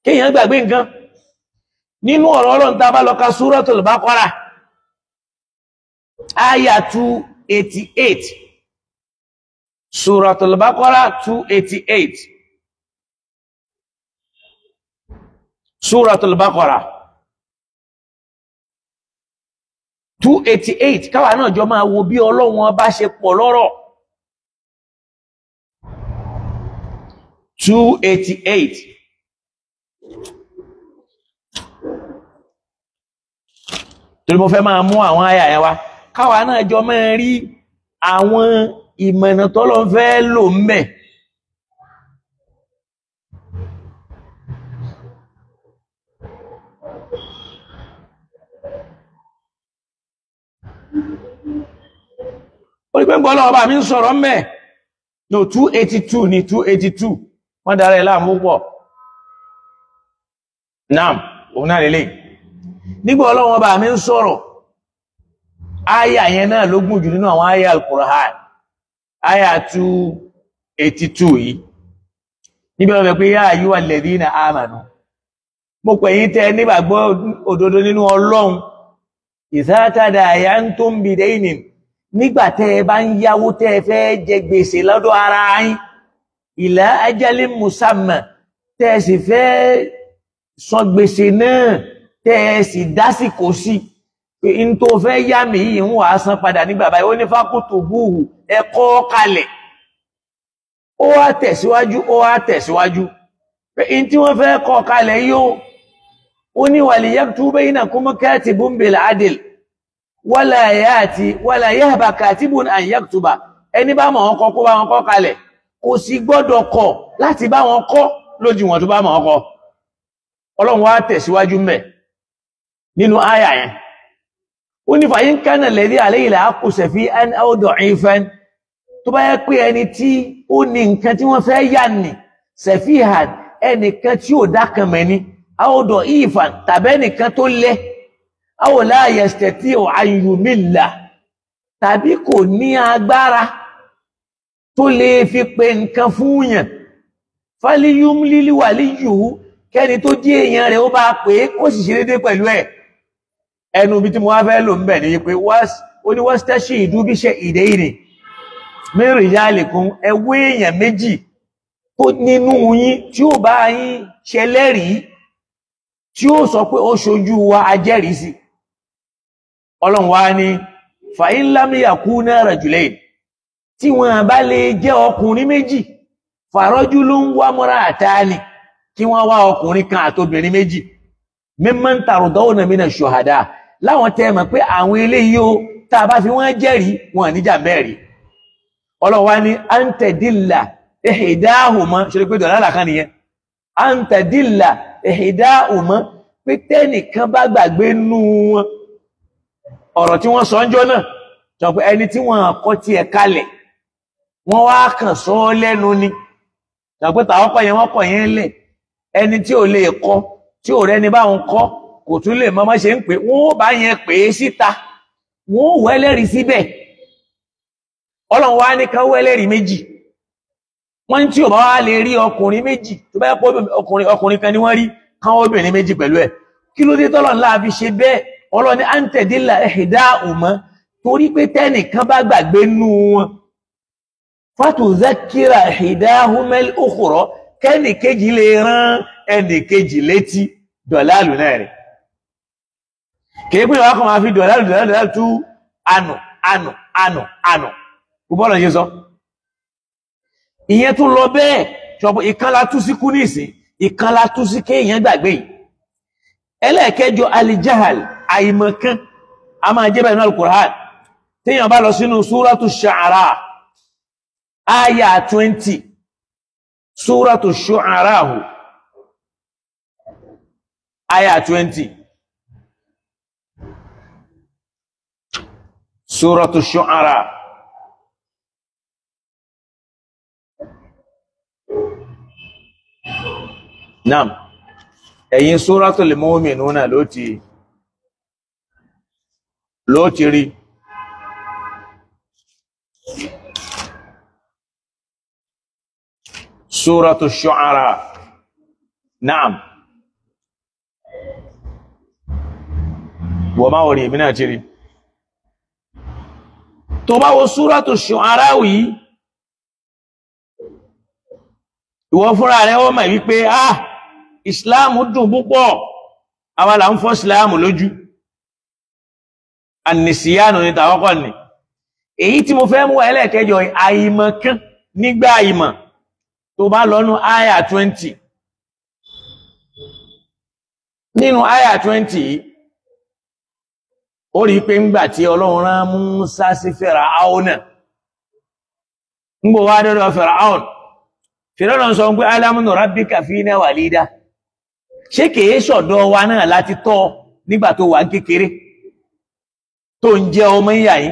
kéèyàn gbàgbé nǹkan nínú ọ̀rọ̀ Ọlọ́run tá a bá lọ ka Suratul Baqarah aya 288 Suratul Baqarah 288 Suratul Baqarah 288 káwa náà jọ máa wo bí Ọlọ́run bá ṣe pọ̀ lọ́rọ̀ 288 torí mo fẹ́ máa mú àwọn àyà yẹn wá káwa náà jọ máa rí àwọn ìmọ̀nà tọ́lọ́ fẹ́ lò ńbẹ̀. ó ní pé gbọ́lọ́ ọba mi ń sọ̀rọ̀ ńbẹ̀ no 282 ni 282 wọ́n dára ẹ̀ láàmú pọ̀ náà òun náà lélẹ̀ nígbà Ọlọ́run ọba mi ń sọ̀rọ̀ àyà yẹn náà ló gùn jù nínú àwọn àyà al-Qur'an àyà 282 yìí níbi ọ̀rọ̀ pé yá ayyuhal ladhina amanu mo pè yín tẹ́ nígbàgbọ́ òdodo nínú Ọlọ́run idha tadayantum bidaynin nígbà tẹ́ bá ń yáwó tẹ́ fẹ́ jẹ gbèsè lọ́dọ̀ ara yín ila ajalin musamma tẹ́ sì fẹ́ san gbèsè náà tẹ́ sì dásìkò sí pé in tó fẹ́ yá mi yìí ń wà san padà nígbà báyìí ó ní fakutubuhu ẹ kọ kalẹ̀ ó wá tẹ̀síwájú pé in tí wọ́n fẹ́ kọ kalẹ̀ yóò ó ní waliyaktub bainakum katibun bil adl wala yahba katibun an yaktuba ẹni bá mọ̀ wọn kọ kó bá wọn kọ kalẹ̀ kò sì gbọ́dọ̀ kọ̀ láti bá wọn kọ lójú wọn tó bá mọ̀ wọn kọ. Ọlọ́run wá tẹ̀síwájú mẹ́ nínú àyà yẹn ó ní fa in kana alladhi alayhi al-haqqu safihan aw da'ifan tó bá yẹ pé ẹni tí ó ní nǹkan tí wọ́n fẹ́ yà ní safihan ẹnìkan tí ò dákan mẹ́ni aw da'ifan tàbẹ́nìkan tó lẹ́ aw la yastati'u an yumilla tàbí kò ní agbára tó lè fi pe nǹkan fún yàn falyumlil waliyuhu kẹ́ni tó jí èèyàn rẹ̀ ó bá pè é kó sì ṣe dédé pẹ̀lú ẹ̀ ẹnu bí tí mo wá fẹ́ lò ń bẹ̀ ní pé ó ní wastashidu bi shahidayni min rijalikum ẹwọ́ èèyàn méjì tó nínú yín tí ó bá yín ṣẹlẹ́rìí tí ó sọ pé ó ṣojú wa ajẹ́rìí sí. Ọlọ́run wá ní fa in lam yakuna rajulayn tí wọ́n bá lè jẹ́ ọkùnrin méjì farajulun wa imra'atani kí wọ́n wá ọkùnrin kan àtobìnrin méjì mimman tardawna mina shuhada láwọn tẹ́ mọ̀ pé àwọn eléyìí ó tá bá fi wọ́n jẹ́rìí wọn ní jàmbẹ́rì. Ọlọ́run wá ní antadilla ihdahuma ṣe pé dọ̀lá kan nìyẹn antadilla ihdahuma pé tẹ́nìkan bá gbàgbé nú wọn ọ̀rọ̀ tí wọ́n sọ ń jọ náà sọ pé ẹni tí wọ́n kọ́ tiẹ̀ kalẹ̀ wọ́n wá kàn sọ lẹ́nu ni sọ pé tàwọn kọ́ yẹn wọ́n kọ̀ yẹn lẹ̀ ẹni tí ò lè kọ́ tí ò rẹ́ni bá ń kọ́ kò tún lè mọ́mọ́ ṣe ń pè wọ́n ó bá yẹn pè é síta wọ́n ó wẹ́lẹ́rìí síbẹ̀. Ọlọ́run wá ní ká wẹ́lẹ́rìí méjì wọ́n tí ò bá wá lè rí ọkùnrin méjì tó bá pọ̀ ọkùnrin kan ni wọ́n rí káwọn obìnrin méjì pẹ̀lú ẹ̀ kí ló dé tọ́lọ́run láàbí ṣe bẹ́ẹ̀. Ọlọ́run ní antadilla ihdahuma torí pé tẹ́nìkan bá gbàgbé nú wọn fatudhakkira ihdahuma al-ukhra kẹ́nì kejì lè rán ẹnì kejì létí dọ̀lálù náà rẹ̀ kìí pín ìwà kan máa fi dọ̀lálù tú ànù gbogbo ọ̀nà yìí sọ ìyẹn tún lọ bẹ́ẹ̀ ṣọ̀pọ̀ ìkan la tú sí kú nísìn ìkan la tú sí kéèyàn gbàgbé yìí. Ẹlẹ́ẹ̀kẹjọ alijahal àìmọ̀kan a máa jẹ́ bẹ̀rẹ̀ al-Qur'an téèyàn bá lọ sínú súratu Shu'ara àyà 20 súratu Shu'ara àyà 20 súratu Shu'ara naam ẹ̀yin Suratul Mu'minuna ló ti rí Suratu Shu'ara naam wọ́n máa wọ̀rí ìmìnà ti rí tó bá wo Suratu Shu'ara yìí ìwọ fúnra rẹ̀ wọ́n mọ̀ wípé ìsìláàmù dùn púpọ̀ àwọn là ń fọ́ ìsìláàmù lójú ànìsíyànù ní tàwọ́kọ̀ ní èyí tí mo fẹ́ mú ẹlẹ́ẹ̀kẹjọ àìmọ̀kan nígbà àìmọ̀ tó bá lọ́nú àyà 20 nínú àyà 20 ó rí pé ńgbà tí Ọlọ́run rán Mùsá sí Fáráò ngbo wá dọ́dọ̀ Fáráò sọ pé alam nurabbika fina walida ṣé kìí sọ̀dọ̀ wa náà láti tọ́ nígbà tó wà kékeré tó ń jẹ́ ọmọ ìyá yìí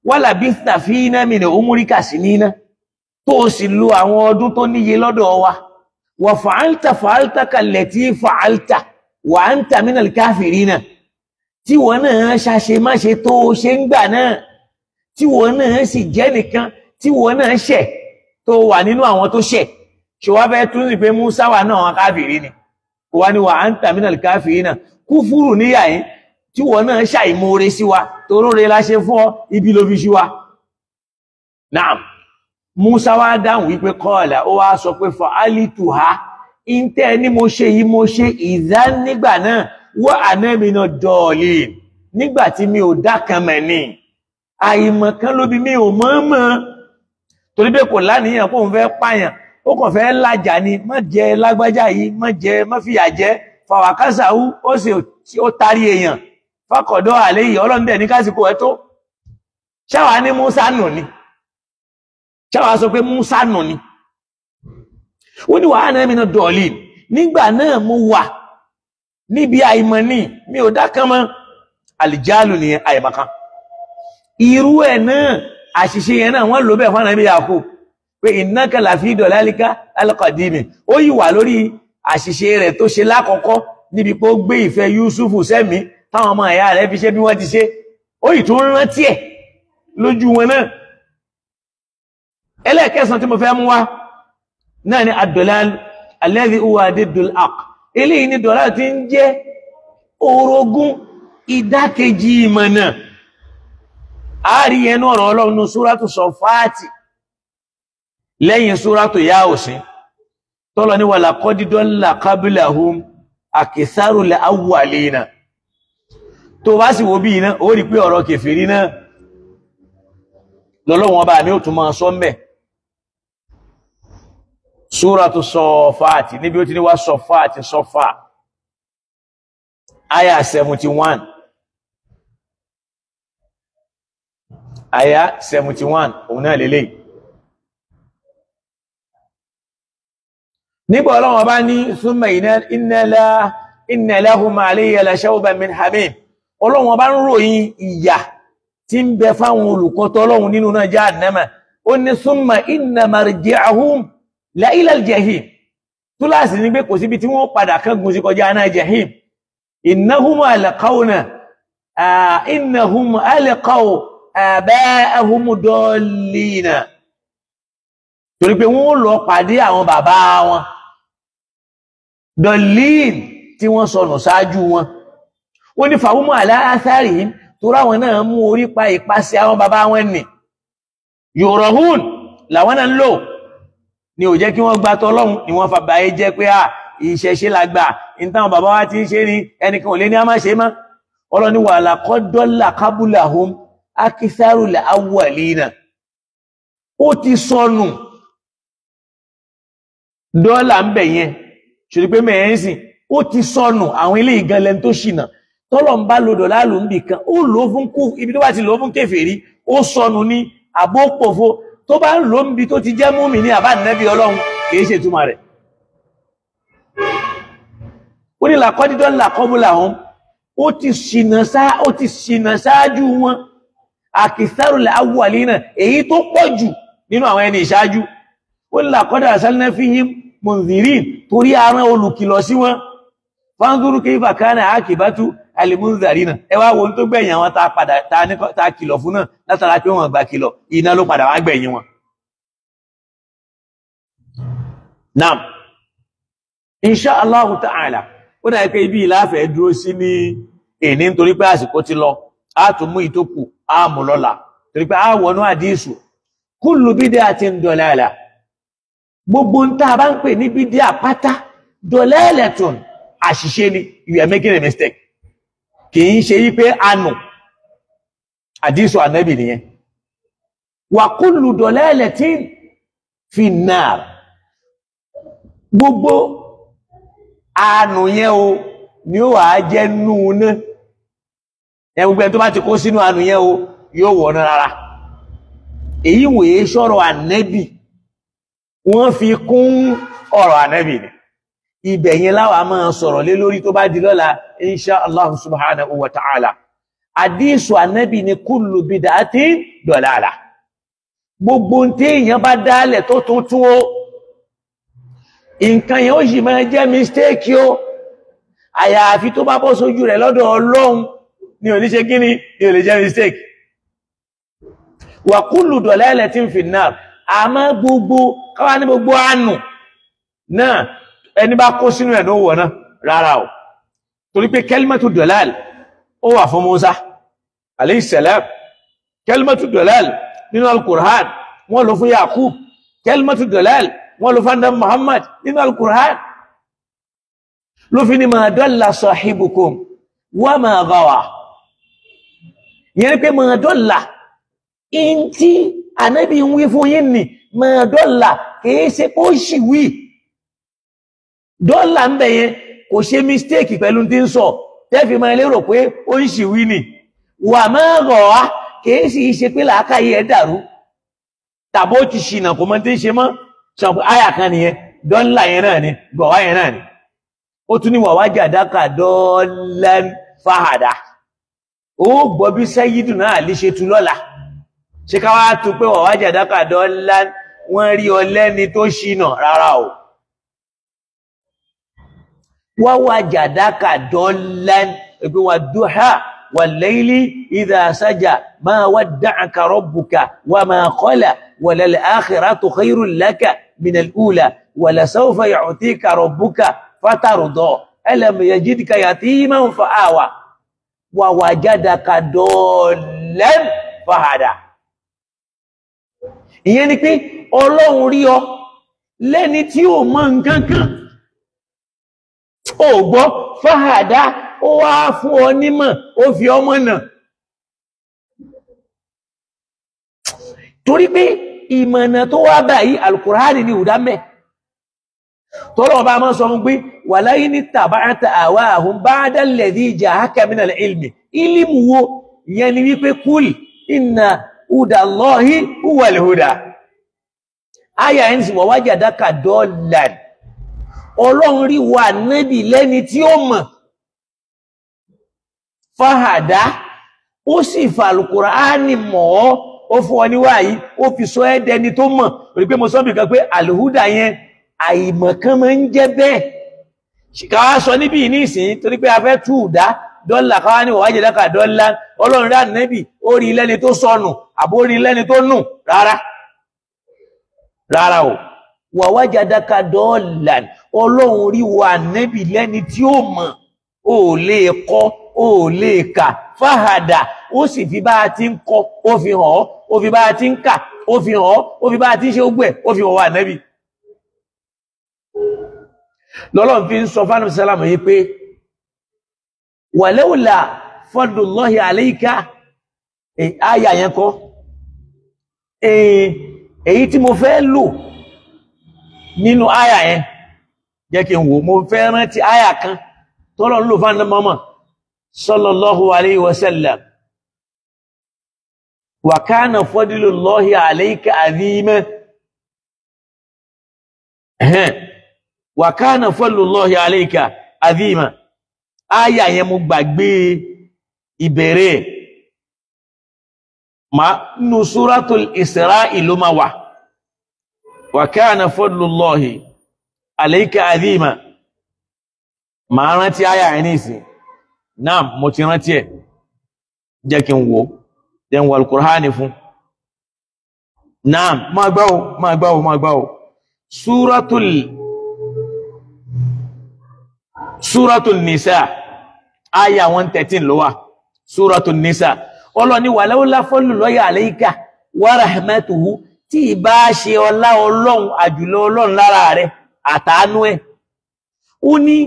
wala bista fina min umrika sinina tó sì lò àwọn ọdún tó níye lọ́dọ̀ wa wa fa'alta kallati fa'alta wa anta minal kafirina tí wọ́n náà ṣàṣe má ṣe tó ṣe ń gbà náà tí wọ́n náà sì jẹ́ nìkan tí wọ́n náà ṣẹ̀ tó wà nínú àwọn tó ṣẹ̀ ṣe wá fẹ́ tún sí pé Musa wà náà wọn káfìrí ni kò wá ní wa anta minal kafirina kúfúrù níyà yìí tí wọ́n náà ṣàìmoore sí wa toróre láṣẹ fún ọ ibi ló fi ṣí wa. Naam, Musa wá dáhùn wípé kọ́ọ̀lá ó wá sọ pé fa'alituha ìntẹ́ ní mo ṣe yìí mo ṣe ìdá nígbà náà wa ana mina dọ̀ọ̀lìn nígbà tí mi ò dákan mẹ́ ní àìmọ̀ kan ló bí mi ò mọ̀ọ́mọ̀ torí pé kò láníyàn kó ń fẹ́ pààyàn ó kàn fẹ́ lájà ni má jẹ lágbájá yìí má fìyà jẹ fàwàkásàwú ó sì ó tarí èèyàn fákọ̀dọ̀ àlẹ́ yìí ọlọ́ndẹ̀ ní kásìkò ẹ̀ tó ṣáwà ní Musa nù ni ṣáwà sọ pé Musa nù ni ó ní wàá náà mìíràn dọ̀ọ̀lì nígbà náà mo wà níbi àìmọ̀ ní mi ò dákan mọ́ àlìjálù ní àìmọ̀kan irú ẹ̀ náà àṣìṣe yẹn náà wọ́n lò bẹ́ẹ̀ fún Ànábì Yakub pé innaka lafi dalalika alqadimi ó yìí wà lórí àṣìṣe rẹ̀ tó ṣe lákọ̀ọ́kọ́ níbi pé ó gbé ìfẹ́ Yusufu sẹ́mi táwọn ọmọ ìyá rẹ̀ fi ṣe bí wọ́n ti ṣe ó yìí tún rántí ẹ̀ lójú wọn náà. ẹlẹ́ẹ̀kẹsàn tí mo fẹ́ mú wá náà ni ad-dalal alladhi huwa diddul haqq eléyìí ni dọ̀lá ti ń jẹ́ orogún ìdákejì ìmọ̀nà àárí ẹnu ọ̀rọ̀ Ọlọ́run ní súrátù Sọ̀fáàtì lẹ́yìn súrátù Yáòsín tọ́lọ ní walaqad dalla qablahum aktharul awwalina tó bá sì wo bí iná ó rí pé ọ̀rọ̀ kèfèrí náà lọ́lọ́wọ́n bá mi ó tún máa sọ mẹ́ súrátù Sọ̀fáàtì níbi ó ti ní wá Sọ̀fáàtì sọ́fà aya 71 aya 71 òun náà lélẹ̀ nígbà Ọlọ́run bá ní thumma inna lahum alayya la shawban min hamim Ọlọ́run bá ń ròyìn ìyà tí ń bẹ fáwọn olùkọ́tọ̀ Ọlọ́run nínú náà Jahannama ó ní thumma inna marji'ahum la ila al-jahim túláàsì ní pé kò síbi tí wọ́n padà kángun sí kọjá náà jahim innahum alqaw aba'ahum dallina torí pé wọ́n lọ pàdé àwọn bàbá wọn dallin tí wọ́n sọnù ṣáájú wọn ó ní fàwọ́mọ́ aláàtàrí tó ráwọn náà mú orí pa ìpasẹ̀ àwọn bàbá wọn nì yorùhún làwọn náà ń lò ní ò jẹ́ kí wọ́n gbá tọ́lọ́hun ni wọ́n fàbáyé jẹ́ pé ìṣẹ̀ṣe lágbà ìtàwọn bàbá wa ti ń ṣe ní ẹnìkan ò lé ní a máa ṣe mọ́ ọlọ́ni wà laqad qablahum aktharul awwalina ó ti sọnù dọ́là ń bẹ̀ yẹn ṣe pé mẹ́ẹ̀ẹ́sìn ó ti sọnù àwọn ilé ìganlẹ̀ tó ṣìnà tọ́lọ̀ ń bá lòdò láàlù ń bì kan ó lò fún kú ibi tó bá ti lò fún kèfèrí ó sọnù ní àbópòfo tó bá ń lò ń bi tó ti jẹ́ múmi ní àbá nẹ́bí Ọlọ́run kìí ṣe túmọ̀ rẹ̀ ó ní laqad qablahum ó ti ṣìnà ṣáájú wọn aktharul awwalina èyí tó pọ̀ jù nínú àwọn ẹni ìṣáájú ó ní laqad arsalna fihim munzirin torí arán olùkìlọ̀ sí wọn fanzuru kayfa kana akibatu alimunzarina ẹ wá wo tó gbẹ̀yìn àwọn tá kìlọ̀ fún náà látara pé wọ́n gbà kìlọ̀ iná ló padà wá gbẹ̀yìn wọn. Naam, insha Allahu ta'ala ó dà pé ibi ìláfẹ́ dúró sí ní èní nítorí pé àsìkò ti lọ á tún mú ìtókù á mú lọ́la torí pé á wọnú àdísù kullu bid'atin dalalah gbogbo ń tá a bá ń pè ní bídíà pátá dalalatun àṣìṣe ni you are making a mistake kìí ṣe yí pé anù àdísù ànábì nìyẹn wa kullu dalalatin fi nnar gbogbo anù yẹn o ni ó wà jẹ́ núuná ẹ gbogbo ẹni tó bá ti kó sínú àánú yẹn o yóò wọ̀ náà rárá. èyí wòye sọ̀rọ̀ ànẹ́bì wọ́n fi kún ọ̀rọ̀ ànẹ́bì ni ibẹ̀ yẹn láwa máa sọ̀rọ̀ lé lórí tó bá di lọ́la insha Allah subhanahu wa ta'ala. àdísù ànẹ́bì ni kullu bid'atin dalalah. gbogbo tí èèyàn bá dálẹ̀ tó tuntun o nǹkan yẹn ó sì máa jẹ́ mistake o àyàfi tó bá bọ́ sójú rẹ̀ lọ́dọ̀ Ọlọ́run ni ò ní ṣe kíni ni ò lè jẹ́ mistake. wa kullu dalalatin fin nar. àmọ́ gbogbo káwá ní gbogbo àánú náà ẹni bá kó sínú ẹ̀ ló wọ̀ náà rárá o torí pé kalimatu dalal ó wà fún Musa alayhi salam, kalimatu dalal nínú al-Qur'an wọ́n lò fún Yakub, kalimatu dalal wọ́n lò fún Nabi Muhammad nínú al-Qur'an. ló fi ní ma dalla sahibukum wa ma gawa. yẹn pé ma dalla in tí Ànábì ń wí fún yín ni ma dalla kìí ṣe kó ṣì wí dọ́là ń bẹ̀ yẹn kò ṣe mistake pẹ̀lú tí ń sọ tẹ́fì máa lérò pé ó ń ṣì wí ni wà máa rọ̀ á kìí sì ṣe pé làákàyè ẹ̀ dàrú tàbó ti ṣìnà kò mọ tí ń ṣe mọ́ ṣàpọ̀ àyà kan nìyẹn dọ́là yẹn náà ni gọ̀wá yẹn náà ni ó tún ní wà wá jàdákà dọ́lán fàhàdà ó gbọ́ bí sẹ́yìdù náà lè ṣe tu lọ́la ṣe ká wá tu pé wà wá jàdákà dọ́lán wọ́n rí ọ lẹ́ni tó ṣìnà rárá o wà wá jàdákà dọ́lán ẹgbẹ́ wa dúhà والليل إذا سجى ما ودعك ربك وما قلى وللآخرة خير لك من الأولى ولسوف يعطيك ربك فترضى ألم يجدك يتيما فآوى ووجدك ضالا فهدى. ìyẹn ni pé Ọlọ́run rí ọ lẹ́ni tí ó mọ̀ nǹkan kan ó gbọ́ fahada ó wá fún ọ nímọ̀ ó fi ọmọ náà torí pé ìmọ̀nà tó wá báyìí Al-Qur'ani ni ìdámẹ́ tọ́lọ̀ bá mọ́ sọ fún pé walayi ittaba'ta ahwa'ahum ba'da alladhi ja'aka min al-ilmi ilmu wo ìyẹn ni wípé kúl inna hudallahi huwal huda aya ẹni sì wajadaka dallan Ọlọ́run rí wa nábì lẹ́ni tí ó mọ̀ fahada ó sì fa Al-Qur'ani mọ̀ ó fún ọ níwáyí ó fi sọ ẹ́dẹni tó mọ̀ rí pé mo sọ bí kan pé al-huda yẹn àìmọ̀ kan máa ń jẹ́ bẹ́ẹ̀ ṣìkáwá sọ níbi ní ìsìn torí pé a fẹ́ tú ìdá dọ́là káwá ní wàwájẹ̀ dákà dọ́là Ọlọ́run rá nábì ó rí lẹ́ni tó sọnù àbó rí lẹ́ni tó nù rárá o wàwájàdáka dọ́ọ̀là Ọlọ́run rí wa nábì lẹ́ni tí ó mọ̀ ó lè kọ́ ó lè kà fáhàdà ó sì fi bá ti ń kọ́ ó fi hàn ọ́ ó fi bá ti ń kà ó fi hàn ọ́ ó fi bá ti ń ṣe ogbẹ̀ ó fi hàn wà nábì lọ́lọ́run fi ń sọ fánà sálàmù yìí pé wàlẹ́wùlà fadlullahi alayka àyà yẹn kọ́ èyí tí mo fẹ́ lò nínú àyà yẹn jẹ́ kí n wò mo fẹ́ rántí àyà kan tọ́lọ́run lò fánà mọ́mọ́ sallallahu alayhi wa sallam wa kana fadlullahi alayka azima wa kana fadlullahi alayka azima àyà yẹn mo gbàgbé ìbẹ̀rẹ̀ ma nínú suratul Isra'i ló máa wà wa kana fadlullahi alayka azima ma rántí àyà yẹn nísìn náà mo ti rántí ẹ̀ jẹ́ kí n wò jẹ́ n wọ Al-Qur'ani fún náà máa gbáwó Suratul Nisa aya 113 ló wà Suratul Nisa Ọlọ́ni walawla fadlullahi alayka wa rahmatuhu tí ìbá ṣe ọlá Ọlọ́run àjùlọ Ọlọ́run lára rẹ̀ àtàánú ẹ̀ ó ní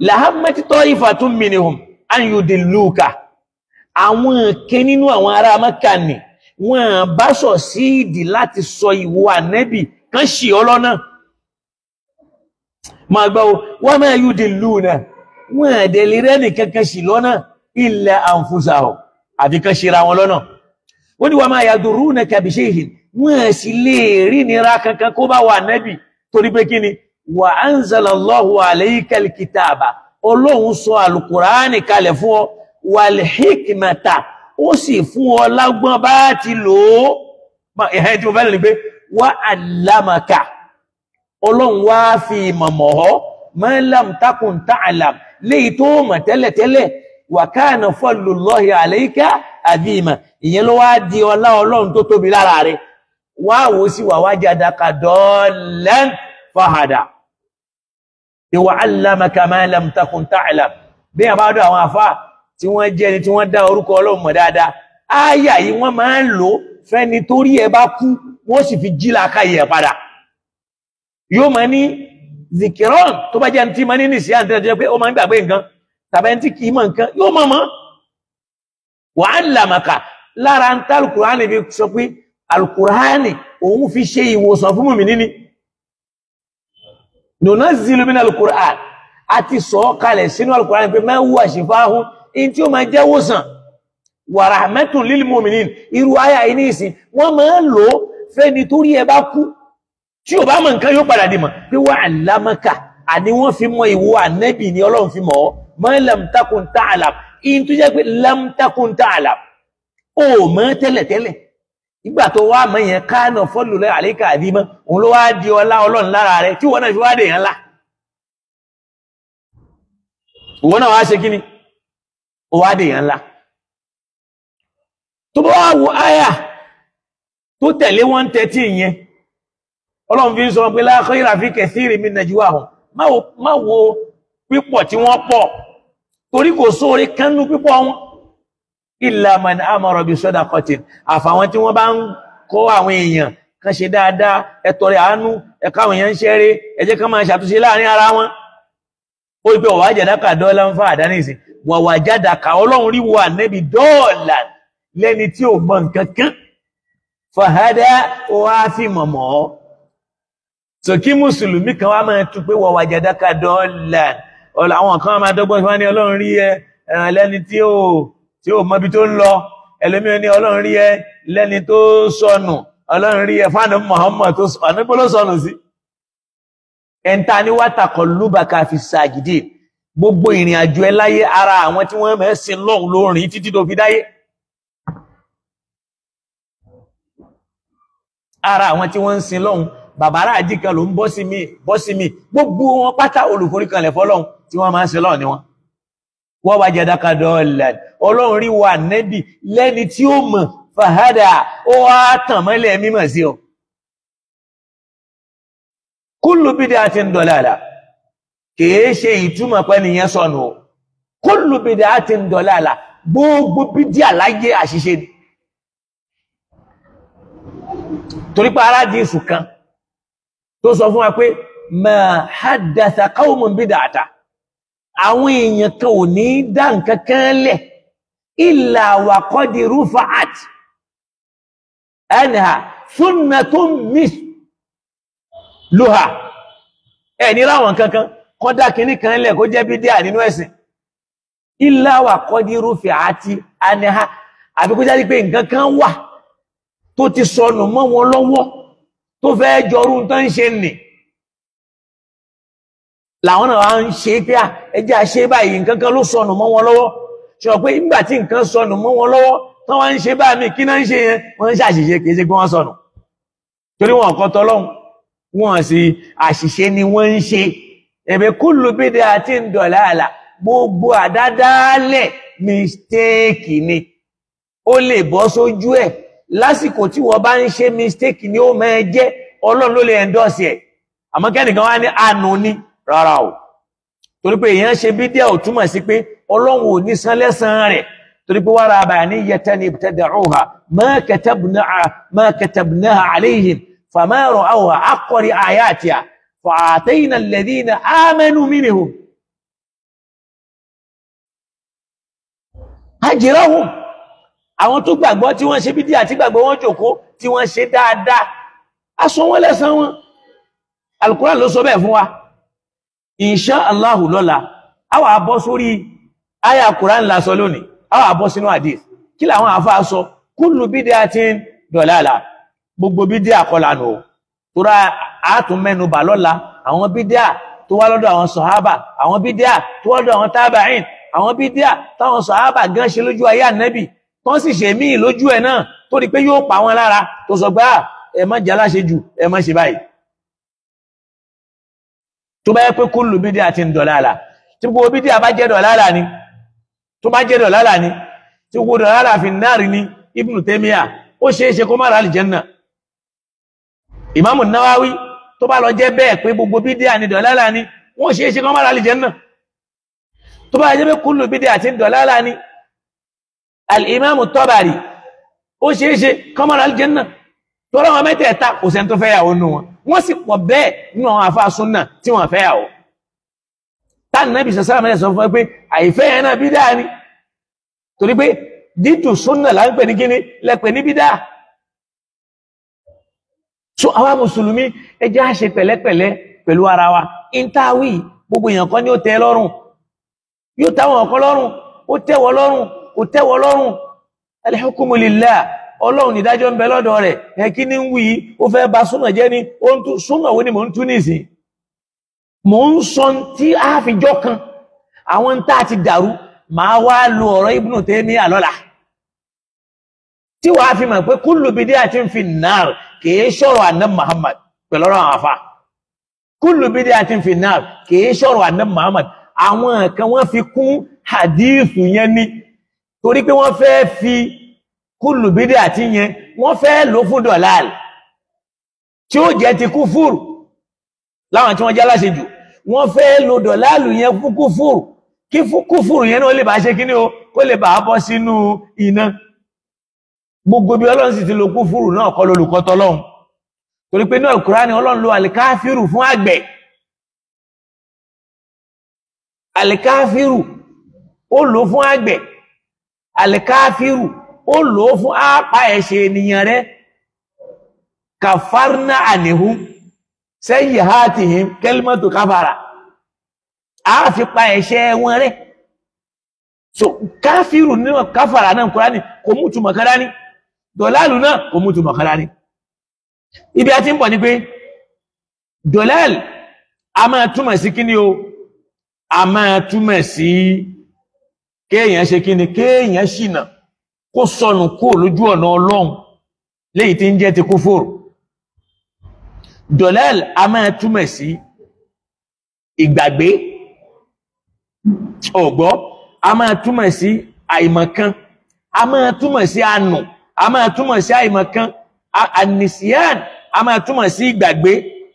lahammati ta'ifatun minhum an yudilluka àwọn kan nínú àwọn ará Mákà ni wọ́n bá sọ sí ìdí láti sọ ìwọ Ànábì kan ṣì ọlọ́nà ma gbọ́ wọ́n máa yudilluna wọ́n àdẹ̀lẹ̀ rẹ̀ ní kankan ṣì lọ́nà illa anfusahum àfi kan ṣera wọn lọ́nà wọ́n ní wa ma yadurrunaka bi shay'in wọ́n sì lè rí nira kankan kó bá wà nábì torí pé kíni wa anzalallahu alaykal kitaba Ọlọ́hun sọ al-Qur'ani kalẹ̀ fún ọ wal hikmata ó sì fún ọ lágbọ́n bá ti lò ó ẹ̀hẹ́ tí mo fẹ́ lè pé wa allamaka Ọlọ́hun wá fi mọ̀mọ̀ ọ́ ma lam takun ta'lam léyìí tó mọ̀ tẹ́lẹ̀tẹ́lẹ̀ wa kana fadlullahi alayka azima ìyẹn ló wá di ọlá Ọlọ́run tó tóbi lára rẹ̀ wá wò sí wà wajadaka dallan fahada wa allamaka ma lam takun ta'lam bí a bá dọ̀ àwọn àfá tí wọ́n jẹ́ ni tí wọ́n dá orúkọ Ọlọ́run mọ̀ dáadáa áyà yìí wọ́n máa ń lò fẹ́ni torí ẹ bá kú wọ́n sì fi jí làákàyè ẹ̀ padà yóò máa ní zikiron tó bá jẹ́ tí máa ní nìsí àti pé ó máa ń gbàgbé nǹkan tàbí tí kìí mọ̀ nǹkan yóò mọ̀ mọ́ wa allamaka lára ń tá Al-Qur'ani bí sọ pé Al-Qur'ani òun fi ṣe ìwòsàn fún mùmínì ni nunazzilu min Al-Qur'an àti sọ kalẹ̀ sínú Al-Qur'ani pé ma huwa shifahun in tí ó máa jẹ́ wòsàn wa rahmatun lil mu'minin irú àyà yìí nìsín wọ́n máa ń lò fẹ́ni torí ẹ bá kú tí ò bá mọ̀ nǹkan yóò padà dìmọ̀ pé wa allamaka àní wọ́n fi mọ ìwọ ànábì ni Ọlọ́run fi mọ̀ ọ́ ma lam takun ta'lam in tó jẹ́ pé lam takun ta'lam ó mọ̀ tẹ́lẹ̀tẹ́lẹ̀ ìgbà tó wá mọ̀ yẹn kana fadlullahi alayka azima òun ló wá di ọlá Ọlọ́run lára rẹ̀ tí wọ́n náà fi wá dé yẹn ńlá wọ́n náà wá ṣe kíni ó wá dé yẹn ńlá tó bá wá wo àyà tó tẹ̀lé 113 yẹn Ọlọ́run fi ń sọ pé la khayra fi kathirin min najwahum má wo pípọ̀ tí wọ́n pọ̀ torí kò sóore kánú pípọ̀ wọn illa man amara bi sadaqatin àfàwọn tí wọ́n bá ń kọ́ àwọn èèyàn kan ṣe dáadáa ẹ tọrẹ àánú ẹ káwọn èèyàn ń ṣeré ẹ jẹ́ kán máa ṣàtúnṣe láàrin ara wọn ó rí pé wa wajadaka dallan fahada nísìn wa wajadaka Ọlọ́run rí wa Ànábì dallan lẹ́ni tí ò mọ̀ nǹkan kan fahada wá fi mọ̀mọ́ so kí mùsùlùmí kan wá máa tún pé wa wajadaka dallan àwọn kan máa dọ́gbọ́n fún wa ní Ọlọ́run rí ẹ lẹ́ni tí ó mọbi tó ń lọ ẹlòmíràn ní Ọlọ́run rí ẹ lẹ́ni tó sọnù Ọlọ́run rí ẹ fáànù Muhammad tó àníbó ló sọnù sí ẹ̀ntà ní wa taqallubaka fi sajidin gbogbo ìrìn àjò ẹ láyé ara àwọn tí wọ́n mẹ́sìn lọ́hùn lórin títí tó fi dáyé ara àwọn tí wọ́n ń sin lọ́hùn bàbára àjíkan ló ń bọ́ sí mi gbogbo wọn pátá olùforíkanlẹ̀ fọ́lọ́hun tí wọ́n máa ń sin lọ́hùn ni wọ́n wajadaka dallan Ọlọ́run rí wa Ànábì lẹ́ni tí ó mọ̀ fahada ó wá tàn mọ́lẹ̀ mímọ̀ sí ọ kullu bid'atin dalalah kìí ṣe ìtumọ̀ pé nìyẹn sọnù kullu bid'atin dalalah gbogbo bídíà láyé àṣìṣe ni torí pé aládìsù kan tó sọ fún wa pé ma haddatha qawmun bid'ata àwọn èèyàn kan ò ní dá nǹkan kan lẹ̀ illa wa qad rufa'at anha sunnatun misluha ẹni ráwọn kankan kọ́dá kìíní kan lẹ̀ kó jẹ́ bídíà nínú ẹ̀sìn illa wa qad rufa'at anha àbí kó jáde pé nǹkan kan wà tó ti sọnù mọ́ wọn lọ́wọ́ tó fẹ́ jọrú tán ṣe nì làwọn náà wá ń ṣe pé ẹjẹ́ àṣẹ báyìí nǹkan kan ló sọnù mọ́ wọn lọ́wọ́ ṣe pé nígbà tí nǹkan sọnù mọ́ wọn lọ́wọ́ tán wá ń ṣe bá mi kí náà ń ṣe yẹn wọ́n ń ṣàṣìṣe kìí ṣe pé wọ́n sọnù torí wọn kọ́ tọ́lọ́hun wọ́n sì àṣìṣe ni wọ́n ń ṣe ẹ̀bẹ̀ kullu bid'atin dalalah gbogbo àdádálẹ̀ mistake ni ó lè bọ́ sójú ẹ̀ lásìkò tí wọ́n bá ń ṣe mistake ni ó máa jẹ́ Ọlọ́run ló lè endorse ẹ̀ àmọ́ kẹ́nìkan wá ní àánú ní rárá o torí pé èèyàn ṣe bídíà ò túmọ̀ sí pé Ọlọ́run ò ní san lẹ́san rẹ̀ torí pé wàrà abaniyatan ibtada'uha ma katabnaha alayhim fama ra'awha haqqa ri'ayatiha fa'atayna alladhina amanu minhum ajrahum àwọn tó gbàgbọ́ tí wọ́n ṣe bídíà tí gbàgbọ́ wọn jókòó tí wọ́n ṣe dáadáa a san wọ́n lẹ́san wọn Al-Qur'an ló sọ bẹ́ẹ̀ fún wa insha Allah lọ́la a wà bọ́ sórí aya Quran la sọ lónìí àwa bọ́ sínú hadith kí làwọn àfáà sọ kullu bid'atin dalalah gbogbo bídíà kọlà nù tóra àtún mẹ́nu bà lọ́la àwọn bídíà tó wá lọ́dọ̀ àwọn sọ̀hábà àwọn bídíà tó wá lọ́dọ̀ àwọn tábàáìn àwọn bídíà táwọn sọ̀hábà gan ṣe lójú ayé ànábì tó sì ṣe míì lójú ẹ̀ náà tó rí pé yóò pa wọn lára tó sọ pé ẹ má jẹ́ aláṣẹ jù ẹ má ṣe báyìí tó bá yẹ pé kullu bid'atin dalalah tí gbogbo bídíà bá jẹ́ dalalah ni tó bá jẹ́ dalalah ni tí gbogbo dalalah fi náà rí ní Ibn Taymiyyah ó ṣe é ṣe kó má ra àlìjẹ́nnà Imam Nawawi tó bá lọ jẹ́ bẹ́ẹ̀ pé gbogbo bídíà ni dalalah ni wọ́n ṣe é ṣe kó má ra àlìjẹ́nnà tó bá jẹ́ pé kullu bid'atin dalalah ni al-Imam Tabari ó ṣe é ṣe kó má ra àlìjẹ́nnà tó rán wọn mẹ́tẹ̀ẹ̀ta kò sẹ́ni tó fẹ́ yàwó nù wọn wọ́n sì pọ̀ bẹ́ẹ̀ nínú àwọn àfáà súnnà tí wọ́n fẹ́ yàwó táà Nábì sallallahu alaihi wasallam sọ fún pé àìfẹ́ yẹn náà bídà ni torí pé dídùn súnnà là ń pè ní kíní lẹ́pẹ̀ ní bídà so àwa mùsùlùmí ẹ jẹ́ á ṣe pẹ̀lẹ́pẹ̀lẹ́ pẹ̀lú ara wa intawi gbogbo èèyàn kan ní ó tẹ́ lọ́rùn yóò táwọn ọ̀kan lọ́rùn ó tẹ́wọ́ lọ́rùn ó tẹ́wọ́ lọ́rùn al-hukmu lillah ọlọ́run ìdájọ́ ń bẹ lọ́dọ̀ rẹ̀ ẹ̀kí ní ń wí ó fẹ́ bá súnà jẹ́ ní ó ń tú súnà wo ni mò ń tú nìsín mò ń sọ tí a fi jọ kan àwọn ń tá ti dàrú máa wá lo ọ̀rọ̀ Ibn Taymiyyah lọ́la tí wàá fi mọ̀ pé kullu bid'atin fi an-nar kìí ṣọ̀rọ̀ Ànábì Muhammad pẹ̀lú ọ̀rọ̀ àwọn àfà kullu bid'atin fi an-nar kìí ṣọ̀rọ̀ Ànábì Muhammad àwọn kan wọ́n fi kún hadithu yẹn ni torí pé wọ́n fẹ́ fi kullu bid'ati yẹn wọ́n fẹ́ lò fún dọ̀láàl tí ó jẹ́ ti kúfùrù láwọn tí wọ́n jẹ́ aláṣejù wọ́n fẹ́ lò dọ̀láàlù yẹn fún kúfùrù kí fún kúfùrù yẹn náà lè bá ṣe kíní o kó lè bá bọ́ sínú iná gbogbo bí Ọlọ́run sì ti lo kúfùrù náà kọ́ lólùkọ́ tọ́lọ́run torí pé náà Kùránì Ọlọ́run lo àlìkáfírù fún àgbẹ̀ àlìkáfírù ó lò fún àgbẹ̀ àlìkáfírù ó lò fún àpá ẹ̀ṣẹ̀ ènìyàn rẹ̀ kàfárná àníhún sayyihatihim kalimatu káfàrà a fi pa ẹ̀ṣẹ̀ wọn rẹ̀ so káfírù nínú káfàrà náà Kùránì kò mú túmọ̀ kan dání dọ̀láàlù náà kò mú túmọ̀ kan dání ibi a ti ń bọ̀ ní pé dọ̀láàlù a máa túmọ̀ sí kíní o a máa túmọ̀ sí kéèyàn ṣe kíní kéèyàn ṣìnà kó sọnù kó lójú ọ̀nà Ọlọ́run léyìí tí ń jẹ́ ti kúfùrù dọ̀láàlù a máa túmọ̀ sí ìgbàgbé ọ̀gbọ́ a máa túmọ̀ sí àìmọ̀kan a máa túmọ̀ sí ànù a máa túmọ̀ sí àìmọ̀kan anisiyan a máa túmọ̀ sí ìgbàgbé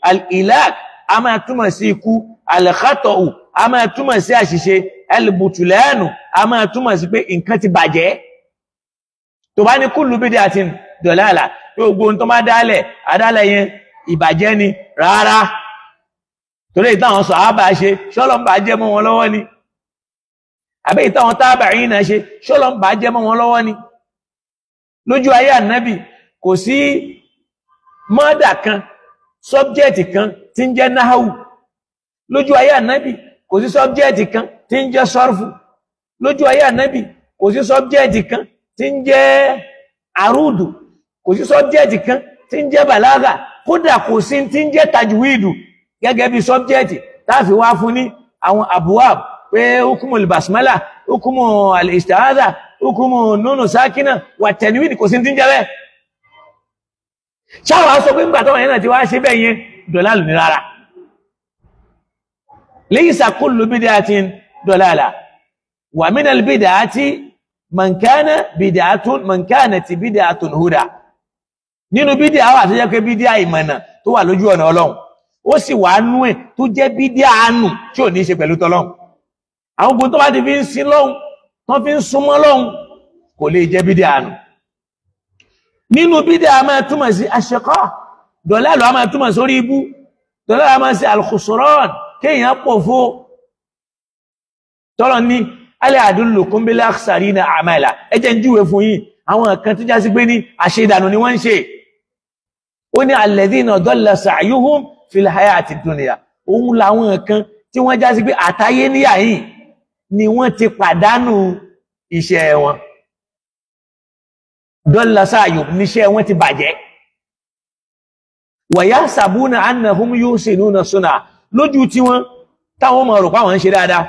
al-ilak a máa túmọ̀ sí ikú al-khata'u a máa túmọ̀ sí àṣìṣe al-butulanu a máa túmọ̀ sí pé nǹkan ti bàjẹ́ tó bá ní kullu bid'atin dalalah gbogbo ohun tó máa dálẹ̀ àdálẹ̀ yẹn ìbàjẹ́ ni rárá torí ìtàwọn sàhábà ṣe ṣọ́lọ́ ń bàjẹ́ mọ́ wọn lọ́wọ́ ni àbẹ́ ìtàwọn tábàáìn náà ṣe ṣọ́lọ́ ń bàjẹ́ mọ́ wọn lọ́wọ́ ni lójú ayé ànábì kò sí mọ́dà kan sọ́bjẹ́ẹ̀tì kan tí ń jẹ́ náhàwù lójú ayé ànábì kò sí sọ́bjẹ́ẹ̀tì kan tí ń jẹ́ sọ́rfù lójú ayé ànábì kò sí sọ́bjẹ́ẹ̀tì kan tí ń jẹ́ àrúdù kò sí sọ́bjẹ́ẹ̀tì kan tí ń jẹ́ bàlágà kódà kò sí tí ń jẹ́ tajwídù gẹ́gẹ́ bí sọ́bjẹ́ẹ̀tì táàfi wá fún ní àwọn àbúwàb pé hukumu al-basmala hukumu al-isti'adha hukumu nunu sákínà wà tanwin kò sí tí ń jẹ́ bẹ́ẹ̀ ṣáwàá sọ pé nígbàtọ́ yẹn náà ti wá ṣe bẹ́ẹ̀ yẹn dọ̀lálù ní rárá laysa kullu bid'atin dalalah wa min al-bid'ati man kanat bid'atun huda nínú bídíà wà tó jẹ́ pé bídíà ìmọ̀nà tó wà lójú ọ̀nà Ọlọ́run ó sì wà nú ẹ̀ tó jẹ́ bídíà àánú tí ò ní ṣe pẹ̀lú tọ́lọ́run àwọn ogun tó bá ti fi ń sin lọ́hun tó fi ń súnmọ́ lọ́hun kò lè jẹ́ bídíà àánú nínú bídíà máa túmọ̀ sí àṣẹkọ́ dọ̀lálù a máa túmọ̀ sórí ibú dọ̀lálù a máa sí al-khusran kéèyàn pọ̀ fó tọ́lọ̀ ní alẹ́ adullukum bil akhsarina a'mala ẹjẹ́ ń júwe fún yín àwọn kan tó já sí pé ní àṣedànù ni wọ́n ń ṣe ó ní alladhina dalla sa'yuhum fil hayati dunya òun làwọn kan tí wọ́n já sí pé àtayé níyà yìí ni wọ́n ti pàdánù iṣẹ́ wọn. Dalla sa'yuhum níṣẹ́ wọn ti bàjẹ́. Wa yahsabuna annahum yuhsinuna sun'a lójú tí wọ́n táwọn mọ̀ rò pé àwọn ń ṣe dáadáa.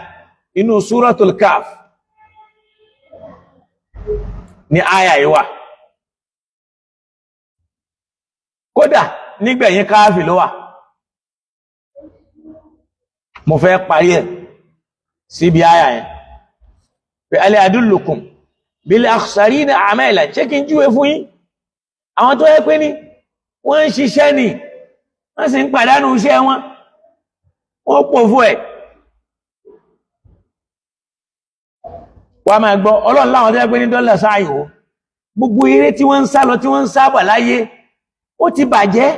Inú Suratul Kahf ni àyà yìí wà. Kódà nígbẹ̀yìn Káàfì ló wà. Mo fẹ́ parí ẹ̀ síbi àyà yẹn. Fa hal adullukum bil akhsarina a'mala, ṣé kí n júwe fún yín àwọn tó yẹ pé ní wọ́n ń ṣiṣẹ́ ni wọ́n sì ń pàdánù iṣẹ́ wọn, wọ́n pò fún ẹ̀. Wà máa gbọ́ Ọlọ́run láwọn tó yẹ pé ní dọ́là sáàyò gbogbo eré tí wọ́n ń sá lọ tí wọ́n ń sábà láyé ó ti bàjẹ́.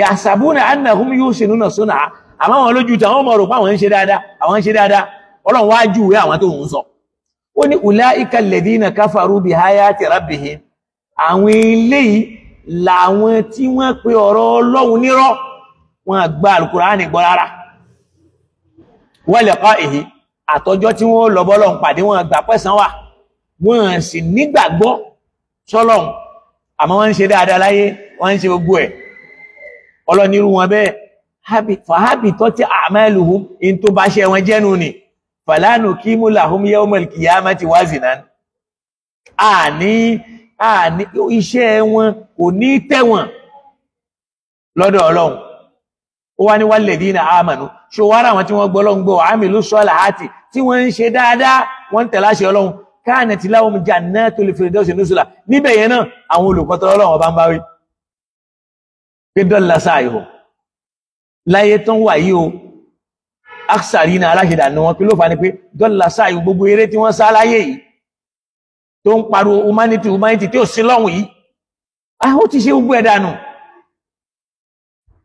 Yahsabuna annahum yuhsinuna sun'a, àmọ́ wọn lójú tàwọn mọ̀ rò pé àwọn ń ṣe dáadáa, àwọn ń ṣe dáadáa. Ọlọ́run wá júwe àwọn tó ń sọ. Ó ní ulaika alladhina kafaru bi ayati rabbihim, àwọn eléyìí làwọn tí wọ́n pe ọ̀rọ̀ Ọlọ́run nírọ́, wọ́n gba Al-Qur'ani gbọ́ rárá. Wa liqa'ihi, àtọjọ́ tí wọ́n lọ bọ́lọ́run pàdé wọn gbà pẹ́sàn wà, wọ́n sì nígbàgbọ́ sọ́lọ́run, àmọ́ wọ́n ń ṣe dáadáa láyé, wọ́n ń ṣe gbogbo ẹ̀. Ọlọ́nirú wọn bẹ́ẹ̀ fahabitati a'maluhum, in tó bá ṣe wọn jẹ́nu ni fala nuqimu lahum yawmal qiyamati wazinan. Àní iṣẹ́ wọn kò ní tẹ̀wọ̀n lọ́dọ̀ Ọlọ́run. Ó wá ní walladhina amanu, ṣó wá ra wọn tí wọ́n gbọ́ Ọlọ́run gbọ́ amilu salihati, tí wọ́n ń ṣe dáadáa, wọ́n ń tẹ̀lé àṣẹ Ọlọ́run, kanat lahum jannatul firdawsi nuzula. Níbẹ̀ yẹn náà àwọn olùkọ́tọ̀ Ọlọ́run ọba ń bá wí pé dọ́là sáàyò láyé tán wà yí o aksarina aláṣẹ́dà ní wọn kí ló fà ní pé dọ́là sáàyò gbogbo eré tí wọ́n sá láyé yìí tó ń pariwo humanity tí ó sí lọ́hùn yìí, ó ti ṣe gbogbo ẹ̀dànù.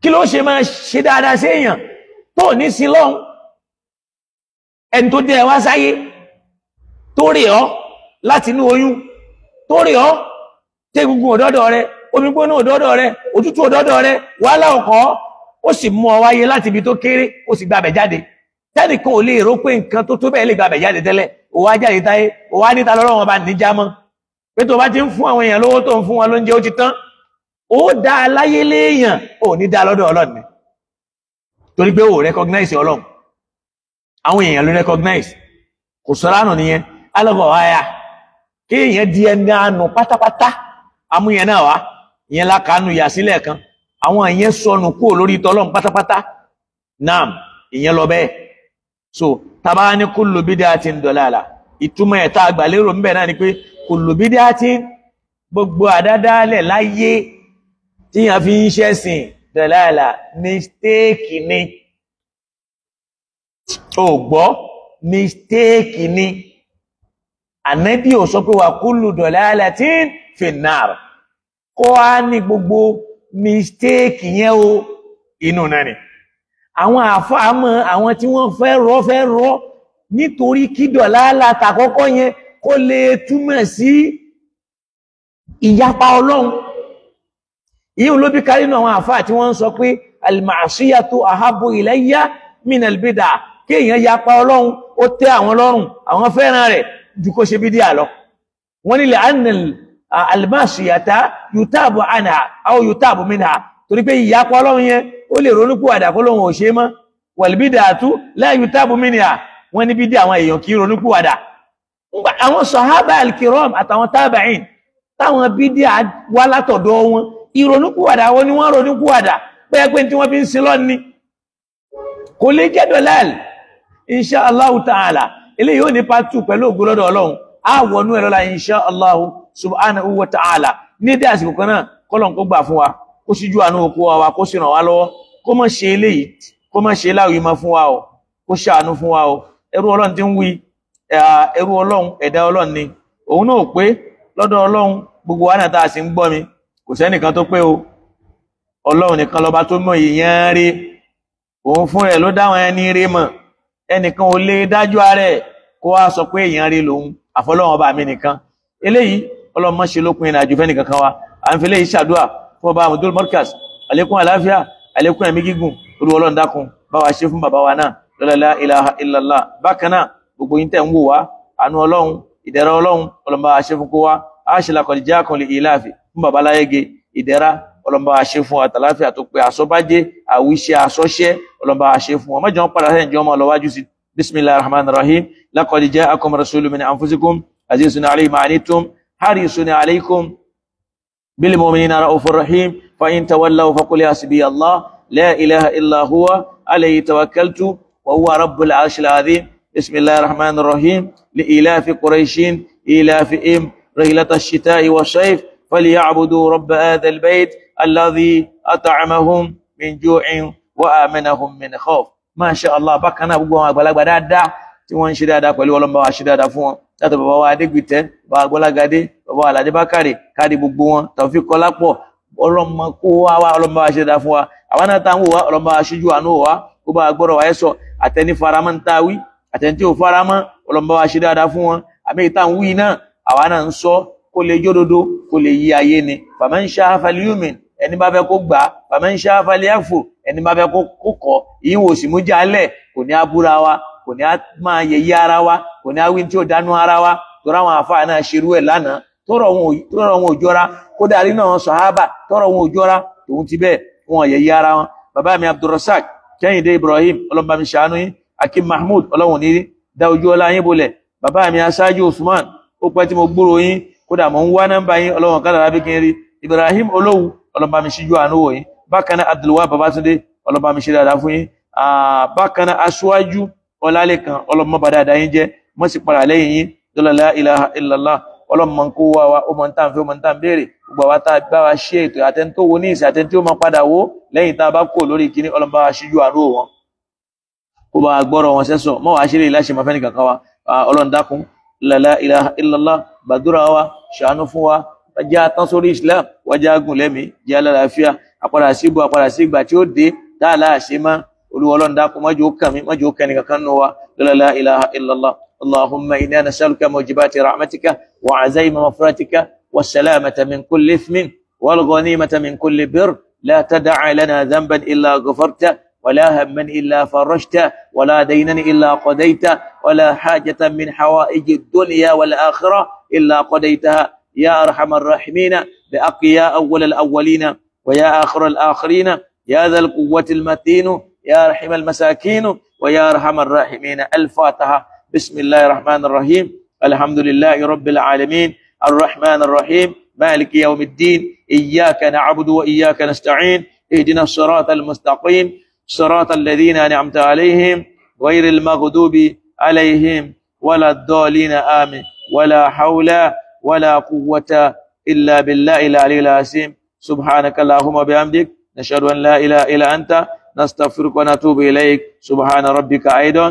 Kí ló ṣe máa ṣe dáadáa sí èèyàn tó ní sí lọ́hùn? Ẹni tó dé wá sáyé tó rè ọ́ láti inú oyún, tó rè ọ́ tẹ́ gbogbo òdọ́dọ̀ rẹ, omi gbóná òdọ́dọ̀ rẹ, òtútù òdọ́dọ̀ rẹ, wàhálà ọkọ̀, ó sì mú ọ wáyé láti ibi tó kéré, ó sì gbàbẹ̀ jáde. Tẹ́nìkan ò lè rò pé nǹkan tó tó bẹ́ẹ̀ lè gbàbẹ̀ jáde tẹ́lẹ̀, ó wá jáde táyé, ó wá níta lọ́rọ̀ bá níjà mọ́. Pé tó bá ti ń fún àwọn èèyàn lówó tó ń fún wọn lóúnjẹ ó ti tán. Ó dá aláyé léèyàn, ó ní dá lọ́dọ̀ Ọlọ́run ni. Torí pé ó recognize Ọlọ́run. Àwọn èèyàn ló recognize. Kò sọ lánàá nìyẹn. Alọ́gọ̀ wáyà. Kí èèyàn di ẹni àánú pátápátá. Amúyẹn náà wá. Ìyẹn lákàánú yà sílẹ̀ kan. Àwọn ìyẹn sọnù kúrò lórí tọ́lọ́run pátápátá. Naam, ìyẹn lọ bẹ́ẹ̀. So, tàbá ní kullu bid'atin dalalah. Ìtumọ̀ ẹ̀ tá àgbà lérò ńbẹ̀ náà ni pé kullu bid'atin, gbogbo àdádálẹ̀ láyé tí a fi ń ṣẹ̀sìn dalalah, mistake ni. Ó gbọ́, mistake ni. Ànábì ò sọ pé wa kullu dalalatin fin-nar. Kó á ní gbogbo mistake yẹn o inú náà ni. Àwọn àfáàmọ́ àwọn tí wọ́n fẹ́ rọ́ nítorí kí dọ̀lálà tàkọ́kọ́ yẹn kó lè túmọ̀ sí ìyapa Ọlọ́run. Ìyẹn ló bí kárí nínú àwọn àfáà tí wọ́n ń sọ pé al-ma'siyatu ahabbu ilayya min al-bid'ah, kí èèyàn yapa Ọlọ́run ó tẹ́ àwọn lọ́rùn, àwọn fẹ́ràn rẹ̀ ju kó ṣe bídíà lọ. Wọ́n ní li'anna al-ma'siyata yutabu anha aw yutabu minha, torí pé ìyapa Ọlọ́run yẹn ó lè ronúpìwàdà kó lóhun ò ṣe mọ́. Wal bid'atu la yutabu minha, wọ́n ní bídí àwọn èèyàn kí ronúpìwàdà. Àwọn sàhábà al-kiram àtàwọn tabi'in táwọn bídí wá látọ̀dọ̀ wọn, ìronúpìwàdà wọn ni wọ́n ronúpìwàdà pé tí wọ́n fi ń sin lọ́ni kò lè jẹ́ dọ̀lal. Insha Allahu ta'ala ilé yóò ní part 2 pẹ̀lú ògo lọ́dọ̀ Ọlọ́run, a wọnú ẹ̀rọ la insha Allahu subhanahu wa ta'ala. Ní dé àsìkò kan náà kọ́lọ̀n kó gbà fún wa, kó síjú àánú okó wa, kó sì ràn wá lọ́wọ́, kó má ṣe eléyìí, kó má ṣe láwìí ma fún wa o, kó ṣàánú fún wa o. Ẹrú Ọlọ́run tí ń wí, ẹrú Ọlọ́run, ẹ̀dá Ọlọ́run ni. Òun náà pé lọ́dọ̀ Ọlọ́run, gbogbo wa náà tá a sì ń gbọ́ mi, kò sẹ́nìkan tó pé o. Ọlọ́run nìkan lọba tó mọ̀ èèyàn rí. Òun fún rẹ̀ ló dáwọn ẹni rí mọ̀. Ẹnìkan ò lè dájú ara ẹ̀ kó wá sọ pé èèyàn rí lòun, àfọlọ́run ọba mi nìkan. Eléyìí Ọlọ́run má ṣe lópin ìrìnàjò fẹ́ nìkan kan wa. À ń fi eléyìí ṣàdúrà fún ọba Abdul Markaz, àlékún àlàáfíà, àlékún ẹ̀mí gígùn, Olúwa Ọlọ́run dákun bá wa ṣe fún bàbá wa náà, la ilaha illallah. Bákan náà gbogbo yín tẹ́ ń wò wá àánú Ọlọ́run ìdẹ̀ra Ọlọ́run Ọlọ́run bá wa ṣe fún kó wá aṣe laqad ja'akum li ilafi fún baba láyége ìdẹ̀ra Ọlọ́run bá wa ṣe fún àtàláfíà tó pé àsọbájé àwíṣe àsọṣẹ́ Ọlọ́run bá wa ṣe fún wọn mẹ́jọ padà sẹ́yìn jọmọ lọ́wájú sí bismillahir rahmanir rahim laqad ja'akum rasulun min anfusikum azizun alayhi ma anittum harisun alaykum bil mu'minina raufur rahim fa in tawallaw faqul hasbiya Allah la ilaha illa huwa alayhi tawakkaltu wa huwa rabbul arshil azim bismillahir rahmanir rahim li ilafi quraishin ilafihim رحلة الشتاء والصيف فليعبدوا رب هذا البيت الذي أطعمهم من جوع وآمنهم من خوف ما شاء الله بكنا بقوا àgbàlagbà dáadáa tí wọ́n ṣe dáadáa pẹ̀lú Ọlọ́run bá wa ṣe dáadáa fún wọn láti bàbá wa Adégbìtẹ́ bàbá Gbọ́lágadé bàbá Aládé Bákàrè káàdì gbogbo wọn Taofik Kọ́lápọ̀ Ọlọ́run kó wá Ọlọ́run bá wa ṣe dáadáa fún wa àwọn náà tá ń wò wá Ọlọ́run bá wa ṣíjú àánú wa kó bá wa gbọ́rọ̀ wa ẹ̀ sọ àtẹni faramọ́ ń táwí àtẹni tí ò faramọ́ Ọlọ́run bá wa ṣe dáadáa fún wọn àmì ìta ń wí náà àwa náà ń sọ kó lè jódodo kó lè yí ayé ni faman sha'a falyu'min ẹni bá fẹ́ kó gbà faman sha'a falyakfur ẹni bá fẹ́ kó kọ̀ yìí wò sí mú jálẹ̀ kò ní abúra wa kò ní máa yẹ̀yẹ́ ara wa kò ní awí tí ó dánú ara wa tó ráwọn àfáà náà ṣerú ẹ̀ lánàá tọrọ wọn ò jọra kó darí náà sàhábà tọrọ wọn ò jọra tòun ti bẹ́ẹ̀ wọn yẹ̀yẹ́ ara wọn bàbá mi Abdulrasaq Kẹ́hìndé Ibrahim Ọlọ́run bá mi ṣàánú yín Akim Mahmood Ọlọ́run ní dá ojú ọlá yín bolẹ̀ bàbá mi Aṣáájú Usman ó pẹ́ tí mo gbúrò yín kódà mo ń wá nọ́mbà yín Ọlọ́run kádàrá bí kí n rí Ibrahim Olówu Ọlọ́run bá mi ṣíjú àánú wò yín bákan náà Abdulwahab Babátúndé Ọlọ́run bá mi ṣe dáadáa fún yín bákan náà Aṣíwájú Ọlálékan Ọlọ́run bá dáadáa yín jẹ́ mọ́ sí padà lẹ́yìn yín dọ́là la ilaha illallah Ọlọ́run mọ̀ kó wá wa ó mọ̀ ń tàn fẹ́ ó mọ̀ ń tàn béèrè gbogbo àwa tá a gbá wa ṣe ètò àtẹ́ntó wo ní ìsìn àtẹ́ntí ó máa padà wó lẹ́yìn tá a bá kó lórí kíní Ọlọ́run bá wa ṣíjú àánú wọn kó bá gbọ́rọ̀ wọn sẹ́sọ̀ mọ́ wàá ṣe lè láṣẹ máa fẹ́ nìkan kan wa Ọlọ́run dákun la ilaha illallah gbàdúrà wa ṣàánú fún wa jẹ́ atán sórí Islam wájá gùn lẹ́mí jẹ́ alálàáfíà àpadà síbò àpadà sí ìgbà tí ó dé dáàlá àṣẹ má Olúwa Ọlọ́run dákun mọ́jọ́ ó kàn mí mọ́jọ́ ó kẹ́ni kankan nù wa la ilaha illallah Allahumma inna nas'aluka mujibati rahmatika wa azayma maghfiratika wa salamata min kulli ithmin wal ghanimata min kulli birr la tad'a lana dhanban illa ghafarta ولا هما إلا فرجته ولا دينا إلا قضيته ولا حاجة من حوائج الدنيا والآخرة إلا قضيتها يا أرحم الراحمين بأقيا أول الأولين ويا آخر الآخرين يا ذا القوة المتين يا رحم المساكين ويا أرحم الراحمين الفاتحة بسم الله الرحمن الرحيم الحمد لله رب العالمين الرحمن الرحيم مالك يوم الدين إياك نعبد وإياك نستعين اهدنا الصراط المستقيم صراط الذين أنعمت عليهم غير المغضوب عليهم ولا الضالين آمين ولا حول ولا قوة إلا بالله العلي العظيم سبحانك اللهم وبحمدك نشهد أن لا إله إلا أنت نستغفرك ونتوب إليك سبحان ربك أيضا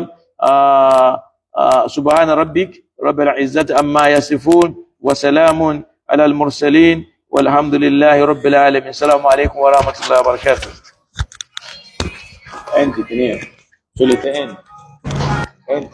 سبحان ربك رب العزة أما يصفون وسلام على المرسلين والحمد لله رب العالمين السلام عليكم ورحمة الله وبركاته انت اثنين ثلثين انت